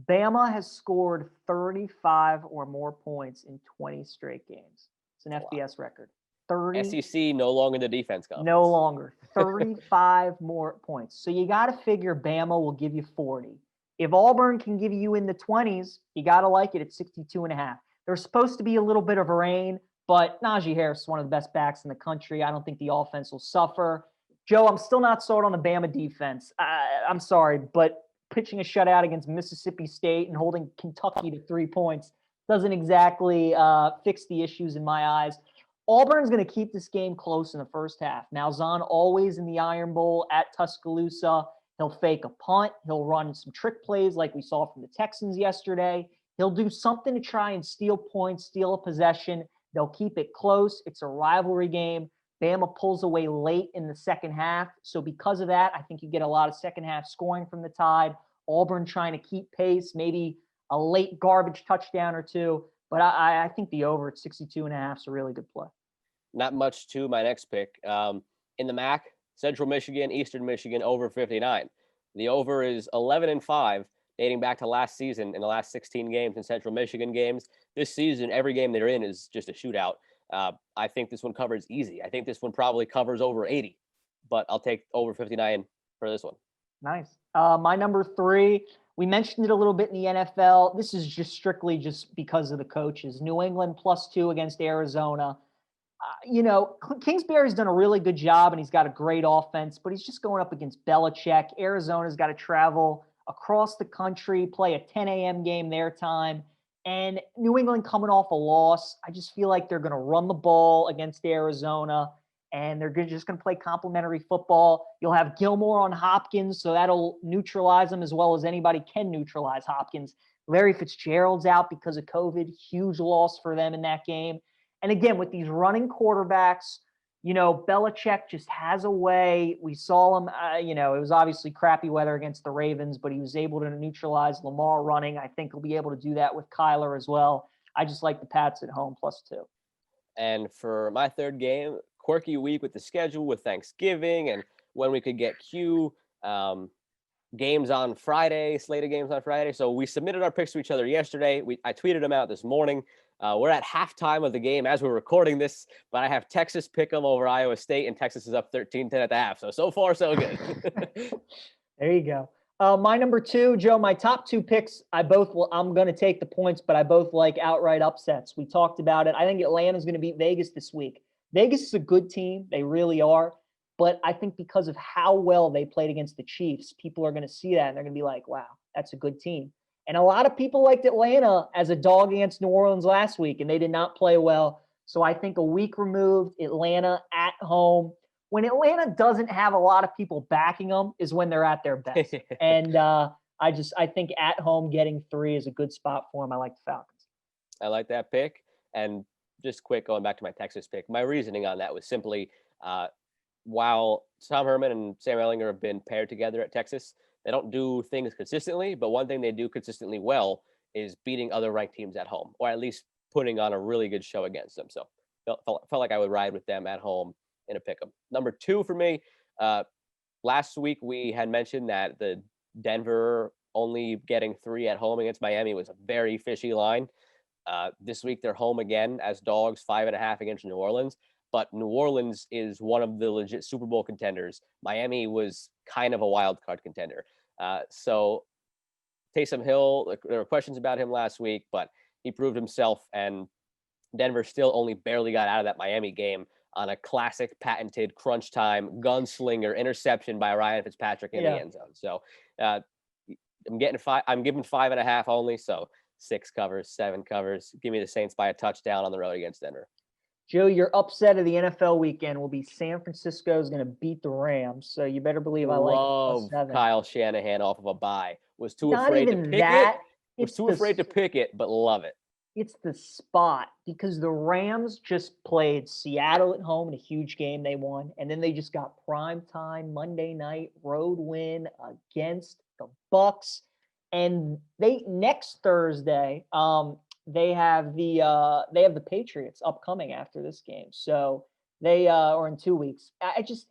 Bama has scored 35 or more points in 20 straight games. It's an FBS record. 30. SEC no longer the defense conference. No longer. 35 more points. So you got to figure Bama will give you 40. If Auburn can give you in the 20s, you got to like it at 62.5. There's supposed to be a little bit of rain, but Najee Harris is one of the best backs in the country. I don't think the offense will suffer. Joe, I'm still not sold on the Bama defense. I'm sorry, but pitching a shutout against Mississippi State and holding Kentucky to 3 points doesn't exactly fix the issues in my eyes. Auburn's going to keep this game close in the first half. Malzahn always in the Iron Bowl at Tuscaloosa. He'll fake a punt. He'll run some trick plays like we saw from the Texans yesterday. He'll do something to try and steal points, steal a possession. They'll keep it close. It's a rivalry game. Bama pulls away late in the second half. So because of that, I think you get a lot of second half scoring from the Tide. Auburn trying to keep pace, maybe a late garbage touchdown or 2. But I think the over at 62.5 is a really good play. Not much to my next pick. In the MAC, Central Michigan, Eastern Michigan, over 59. The over is 11-5, dating back to last season in the last 16 games in Central Michigan games. This season, every game they're in is just a shootout. I think this one covers easy. I think this one probably covers over 80, but I'll take over 59 for this one. Nice. My number 3, we mentioned it a little bit in the NFL. This is just strictly just because of the coaches. New England +2 against Arizona. Kingsbury's done a really good job and he's got a great offense, but he's just going up against Belichick. Arizona's got to travel across the country, play a 10 a.m. game their time. And New England coming off a loss, I just feel like they're going to run the ball against Arizona, and they're just going to play complementary football. You'll have Gilmore on Hopkins, so that'll neutralize him as well as anybody can neutralize Hopkins. Larry Fitzgerald's out because of COVID, huge loss for them in that game. And again, with these running quarterbacks, Belichick just has a way. We saw him, it was obviously crappy weather against the Ravens, but he was able to neutralize Lamar running. I think he'll be able to do that with Kyler as well. I just like the Pats at home +2. And for my third game, quirky week with the schedule with Thanksgiving and when we could get games on Friday, slate of games on Friday. So we submitted our picks to each other yesterday. I tweeted them out this morning. We're at halftime of the game as we're recording this, but I have Texas pick 'em over Iowa State, and Texas is up 13-10 at the half. So far, so good. There you go. My number 2, Joe, my top 2 picks, I'm going to take the points, but I both like outright upsets. We talked about it. I think Atlanta's going to beat Vegas this week. Vegas is a good team. They really are. But I think because of how well they played against the Chiefs, people are going to see that and they're going to be like, wow, that's a good team. And a lot of people liked Atlanta as a dog against New Orleans last week, and they did not play well. So I think a week removed, Atlanta at home. When Atlanta doesn't have a lot of people backing them is when they're at their best. And I think at home getting 3 is a good spot for them. I like the Falcons. I like that pick. And just quick, going back to my Texas pick, my reasoning on that was simply while Tom Herman and Sam Ehlinger have been paired together at Texas, they don't do things consistently, but one thing they do consistently well is beating other ranked teams at home, or at least putting on a really good show against them. So felt like I would ride with them at home in a pick 'em. Number 2 for me, last week we had mentioned that the Denver only getting 3 at home against Miami was a very fishy line. This week they're home again as dogs, 5.5 against New Orleans. But New Orleans is one of the legit Super Bowl contenders. Miami was kind of a wild card contender. So Taysom Hill, there were questions about him last week, but he proved himself, and Denver still only barely got out of that Miami game on a classic patented crunch time gunslinger interception by Ryan Fitzpatrick in the end zone. So I'm giving 5.5 only. So 6 covers, 7 covers. Give me the Saints by a touchdown on the road against Denver. Joe, your upset of the NFL weekend will be San Francisco is going to beat the Rams. So you better believe I like +7. Kyle Shanahan off of a bye. Was too Not afraid to even pick that. it. Was too afraid to pick it, but love it. It's the spot because the Rams just played Seattle at home in a huge game they won. And then they just got primetime Monday night road win against the Bucs. And next Thursday, they have the Patriots upcoming after this game. So they are in 2 weeks.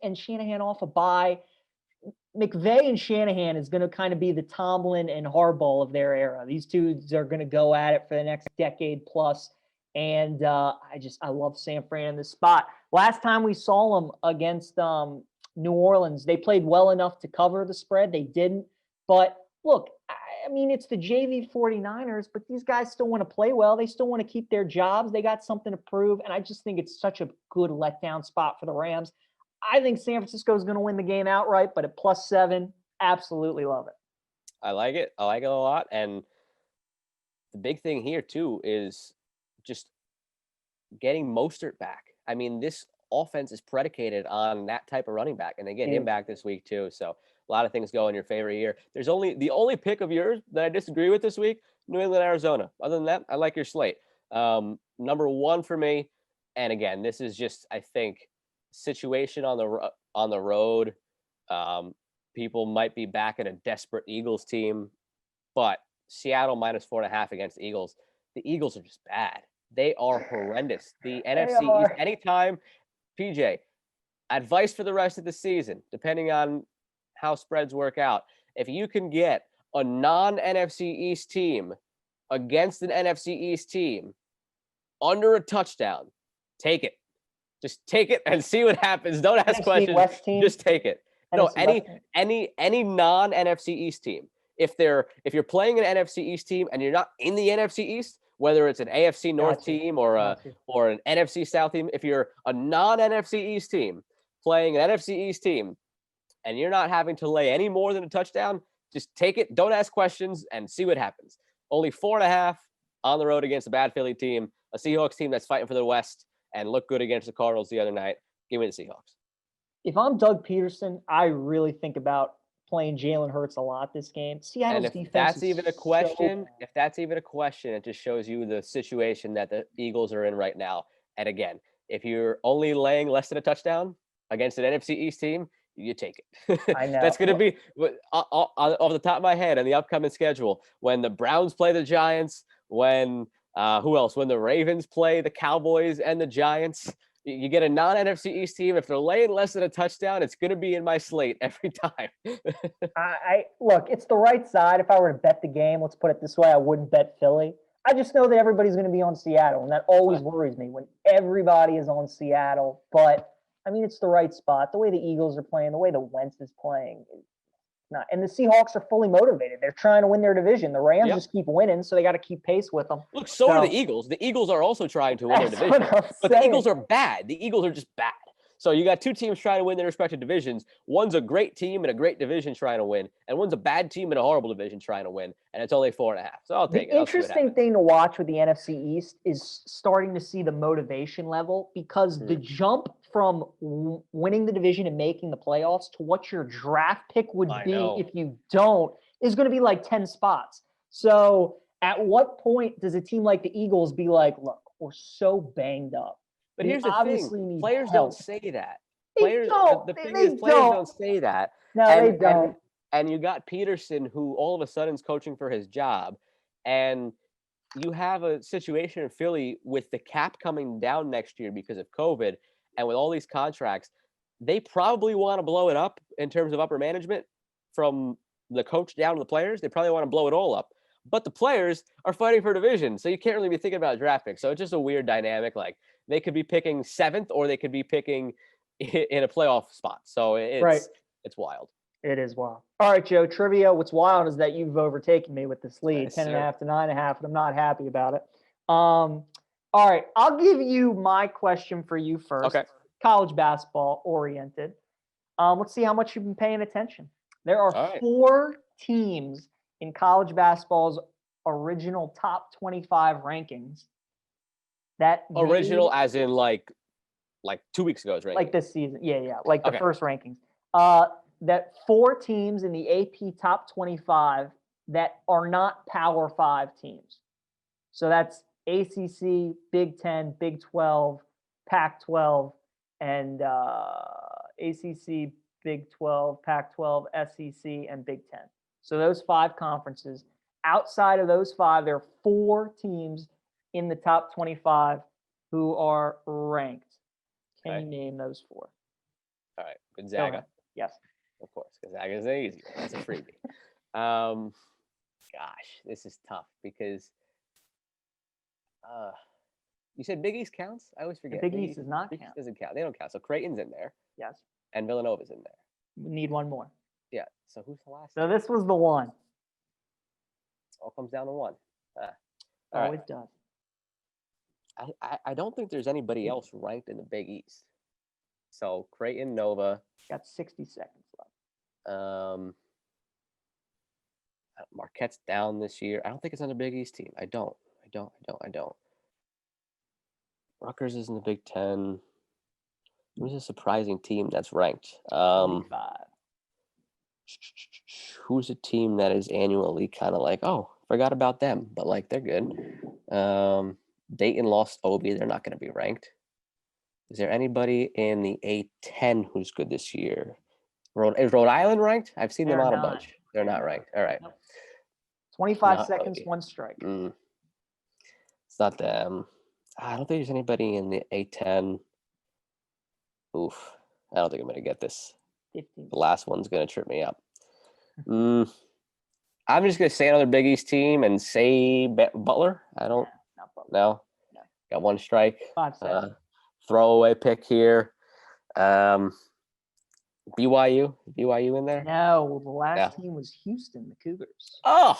And Shanahan off a bye. McVay and Shanahan is going to kind of be the Tomlin and Harbaugh of their era. These two are going to go at it for the next decade plus. And I love San Fran in this spot. Last time we saw them against New Orleans, they played well enough to cover the spread. They didn't. But look, I mean, it's the JV 49ers, but these guys still want to play well. They still want to keep their jobs. They got something to prove. And I just think it's such a good letdown spot for the Rams. I think San Francisco is going to win the game outright, but at +7, absolutely love it. I like it. I like it a lot. And the big thing here, too, is just getting Mostert back. I mean, this offense is predicated on that type of running back, and they get him back this week, too. So a lot of things go in your favor here. There's the only pick of yours that I disagree with this week, New England, Arizona. Other than that, I like your slate. Number 1 for me, and again, this is just, I think, situation on the road. People might be back at a desperate Eagles team, but Seattle -4.5 against the Eagles. The Eagles are just bad. They are horrendous. The NFC East, anytime, PJ, advice for the rest of the season, depending on how spreads work out. If you can get a non-NFC East team against an NFC East team under a touchdown, take it. Just take it and see what happens. Don't ask NFC questions. West team? Just take it. No, NFC any non-NFC East team. If you're playing an NFC East team and you're not in the NFC East, whether it's an AFC North team or an NFC South team, if you're a non-NFC East team playing an NFC East team and you're not having to lay any more than a touchdown, just take it. Don't ask questions and see what happens. Only 4.5 on the road against a bad Philly team, a Seahawks team that's fighting for the West and looked good against the Cardinals the other night. Give me the Seahawks. If I'm Doug Peterson, I really think about playing Jalen Hurts a lot this game. Seattle's defense that's is even a question, if that's even a question, it just shows you the situation that the Eagles are in right now. And again, if you're only laying less than a touchdown against an NFC East team, you take it. I know. That's going to be off the top of my head on the upcoming schedule. When the Browns play the Giants, when who else? When the Ravens play the Cowboys and the Giants, you get a non-NFC East team. If they're laying less than a touchdown, it's going to be in my slate every time. I look, it's the right side. If I were to bet the game, let's put it this way, I wouldn't bet Philly. I just know that everybody's going to be on Seattle, and that always worries me when everybody is on Seattle. But I mean, it's the right spot. The way the Eagles are playing, the way the Wentz is playing, not. And the Seahawks are fully motivated. They're trying to win their division. The Rams just keep winning, so they got to keep pace with them. Look, so are the Eagles. The Eagles are also trying to win their division, but the Eagles are bad. The Eagles are just bad. So you got two teams trying to win their respective divisions. One's a great team in a great division trying to win, and one's a bad team in a horrible division trying to win, and it's only 4.5. So I'll take it. The interesting thing to watch with the NFC East is starting to see the motivation level, because the jump from winning the division and making the playoffs to what your draft pick would be if you don't is going to be like 10 spots. So at what point does a team like the Eagles be like, look, we're so banged up. But here's the thing: players don't say that. Players don't say that. No, they don't. And you got Peterson, who all of a sudden is coaching for his job, and you have a situation in Philly with the cap coming down next year because of COVID, and with all these contracts, they probably want to blow it up in terms of upper management, from the coach down to the players. They probably want to blow it all up. But the players are fighting for division, so you can't really be thinking about draft picks. So it's just a weird dynamic. Like, they could be picking 7th, or they could be picking in a playoff spot. So it's wild. It is wild. All right, Joe, trivia. What's wild is that you've overtaken me with this lead, Yes, 10.5 to 9.5, and I'm not happy about it. All right, I'll give you my question for you first. Okay. College basketball oriented. Let's see how much you've been paying attention. There are 4 teams in college basketball's original top 25 rankings. That original as in like 2 weeks ago's ranking. Like this season. Yeah. Like the first rankings. That 4 teams in the AP top 25 that are not Power 5 teams. So that's ACC, Big 10, Big 12, Pac-12, and ACC, Big 12, Pac-12, SEC, and Big 10. So those 5 conferences. Outside of those 5, there are 4 teams in the top 25 who are ranked. Can you name those 4? All right. Gonzaga. Yes. Of course. Gonzaga is an easy one. That's a freebie. Gosh, this is tough because you said Big East counts? I always forget. The Big East does not Big count. East doesn't count. They don't count. So Creighton's in there. Yes. And Villanova's in there. We need one more. Yeah. So who's the last? So this was the one. All comes down to one. Always does. I don't think there's anybody else ranked in the Big East. So Creighton, Nova. Got 60 seconds left. Marquette's down this year. I don't think it's on the Big East team. I don't. Rutgers is in the Big 10. Who's a surprising team that's ranked? 25. Who's a team that is annually kind of like, oh, forgot about them, but like they're good. Dayton lost Obi. They're not going to be ranked. Is there anybody in the A10 who's good this year? Is Rhode Island ranked? I've seen them on a bunch. They're not ranked. All right. Nope. 25 seconds, Obi. 1 strike. It's not them. I don't think there's anybody in the A10. Oof. I don't think I'm going to get this. 15. The last one's going to trip me up. I'm just going to say another Big East team and say Butler. I don't. Not Butler. No. Got 1 strike. 5 seconds. Throwaway pick here. BYU in there? No, the last team was Houston, the Cougars. Oh,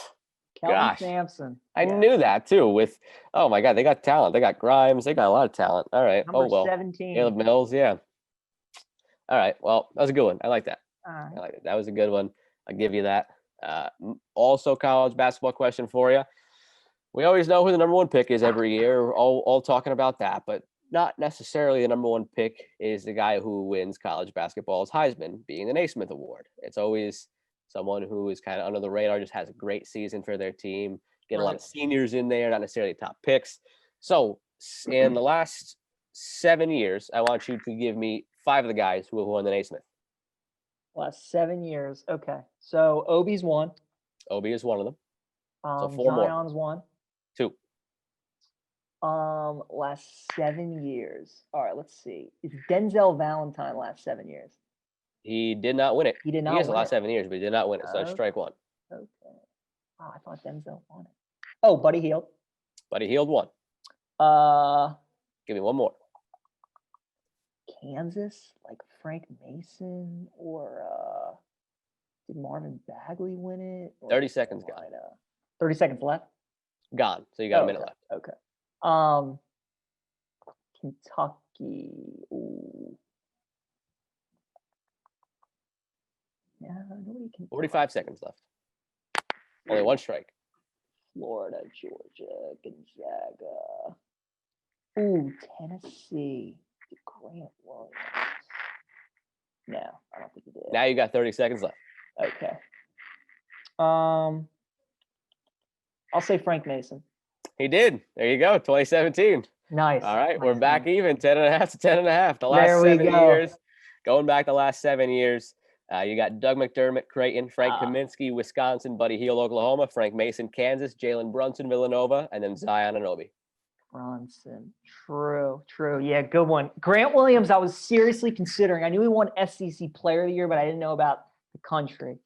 Kelvin gosh. Sampson. I knew that too. Oh my God, they got talent. They got Grimes. They got a lot of talent. All right. Number 17. Caleb Mills. Yeah. All right. Well, that was a good one. I like that. All right. I like it. That was a good one. I'll give you that. Also, college basketball question for you. We always know who the number 1 pick is every year. All talking about that, but not necessarily the number 1 pick is the guy who wins college basketball's Heisman, being the Naismith Award. It's always someone who is kind of under the radar, just has a great season for their team, get a lot of seniors in there, not necessarily top picks. So in the last 7 years, I want you to give me 5 of the guys who have won the Naismith. Last 7 years. Okay. So Obi's 1. Obi is one of them. So 4 more. Zion's 1. 2. Last 7 years. All right, let's see. It's Denzel Valentine last 7 years. He did not win it. He did not. He has win the last it. 7 years, but he did not win it. So strike 1. Okay. Oh, I thought Denzel won it. Oh, Buddy Hield. Buddy Hield won. Give me one more. Kansas, like Frank Mason, or did Marvin Bagley win it? 30 seconds gone. 30 seconds left. Gone. So you got a minute left. Okay. Kentucky. Ooh. Yeah, nobody can. 45 seconds left. Only one strike. Florida, Georgia, Gonzaga. Ooh, Tennessee. Grant Williams. No, I don't think he did. Now you got 30 seconds left. Okay. I'll say Frank Mason. He did. There you go. 2017. Nice. All right. Nice, We're back nice. even. 10.5 to 10.5. The last There we 7 go. years. Going back the last 7 years. You got Doug McDermott, Creighton, Frank Kaminsky, Wisconsin, Buddy Hield, Oklahoma, Frank Mason, Kansas, Jalen Brunson, Villanova, and then Zion Anobi. Brunson. True. Yeah, good one. Grant Williams, I was seriously considering. I knew he won SEC Player of the Year, but I didn't know about the country.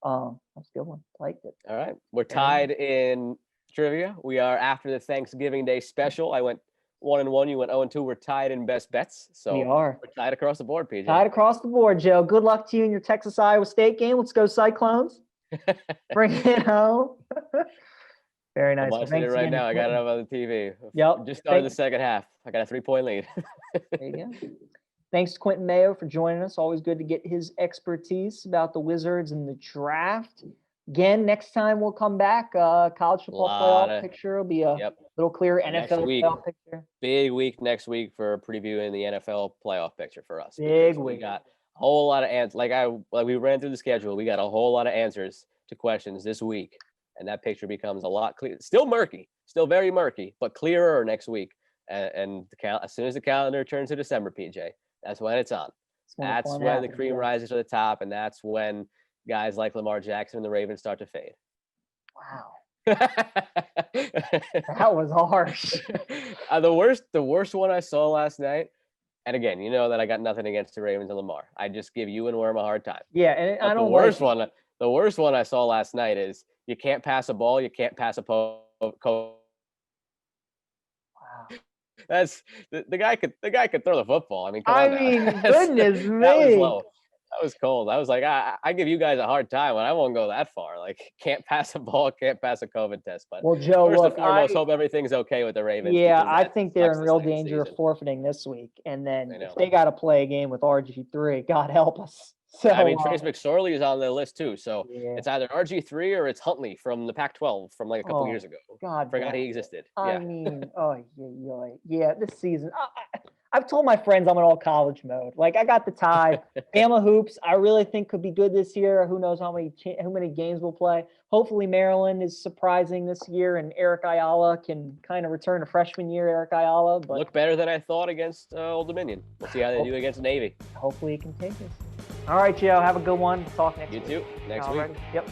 That's a good one. Liked it. All right. We're tied in trivia. We are after the Thanksgiving Day special. I went 1-1. You went 0-2. We're tied in best bets. So We are. we're tied across the board, PJ. Tied across the board, Joe. Good luck to you in your Texas-Iowa State game. Let's go Cyclones. Bring it home. Very nice. I'm watching it right now. I got it up on the TV. Yep. Just started the second half. I got a 3-point lead. There you go. Thanks to Quinton Mayo for joining us. Always good to get his expertise about the Wizards and the draft. Again, next time we'll come back. College football playoff picture will be a little clearer. NFL playoff picture. Big week next week for previewing the NFL playoff picture for us. Big week. We got a whole lot of answers. Like we ran through the schedule. We got a whole lot of answers to questions this week. And that picture becomes a lot clearer. Still murky, still very murky, but clearer next week. And as soon as the calendar turns to December, PJ, that's when it's on. That's when the cream rises to the top, and that's when guys like Lamar Jackson and the Ravens start to fade. Wow. That was harsh. The worst one I saw last night, and again, you know that I got nothing against the Ravens and Lamar. I just give you and Worm a hard time. Yeah, and I don't The worst one I saw last night is you can't pass a ball, you can't pass a Wow. That's the guy could throw the football. I mean, goodness me. That was low. That was cold. I was like, I give you guys a hard time when I won't go that far. Like, can't pass a ball, can't pass a COVID test. But well, Joe, first and foremost, hope everything's okay with the Ravens. Yeah, I think they're in real danger of forfeiting this week. And then if they got to play a game with RG3, God help us. So, I mean, Trace McSorley is on the list too. So it's either RG3 or it's Huntley from the Pac-12 from like a couple years ago. God, forgot he existed. I mean, this season. I've told my friends I'm in all college mode. Like, I got the tie. Bama hoops, I really think could be good this year. Who knows how many games we'll play. Hopefully Maryland is surprising this year, and Eric Ayala can kind of return to freshman year Eric Ayala. But look better than I thought against Old Dominion. We'll see how they do against Navy. Hopefully he can take us. All right, Joe. Have a good one. Talk next week. You too. Next week. Yep.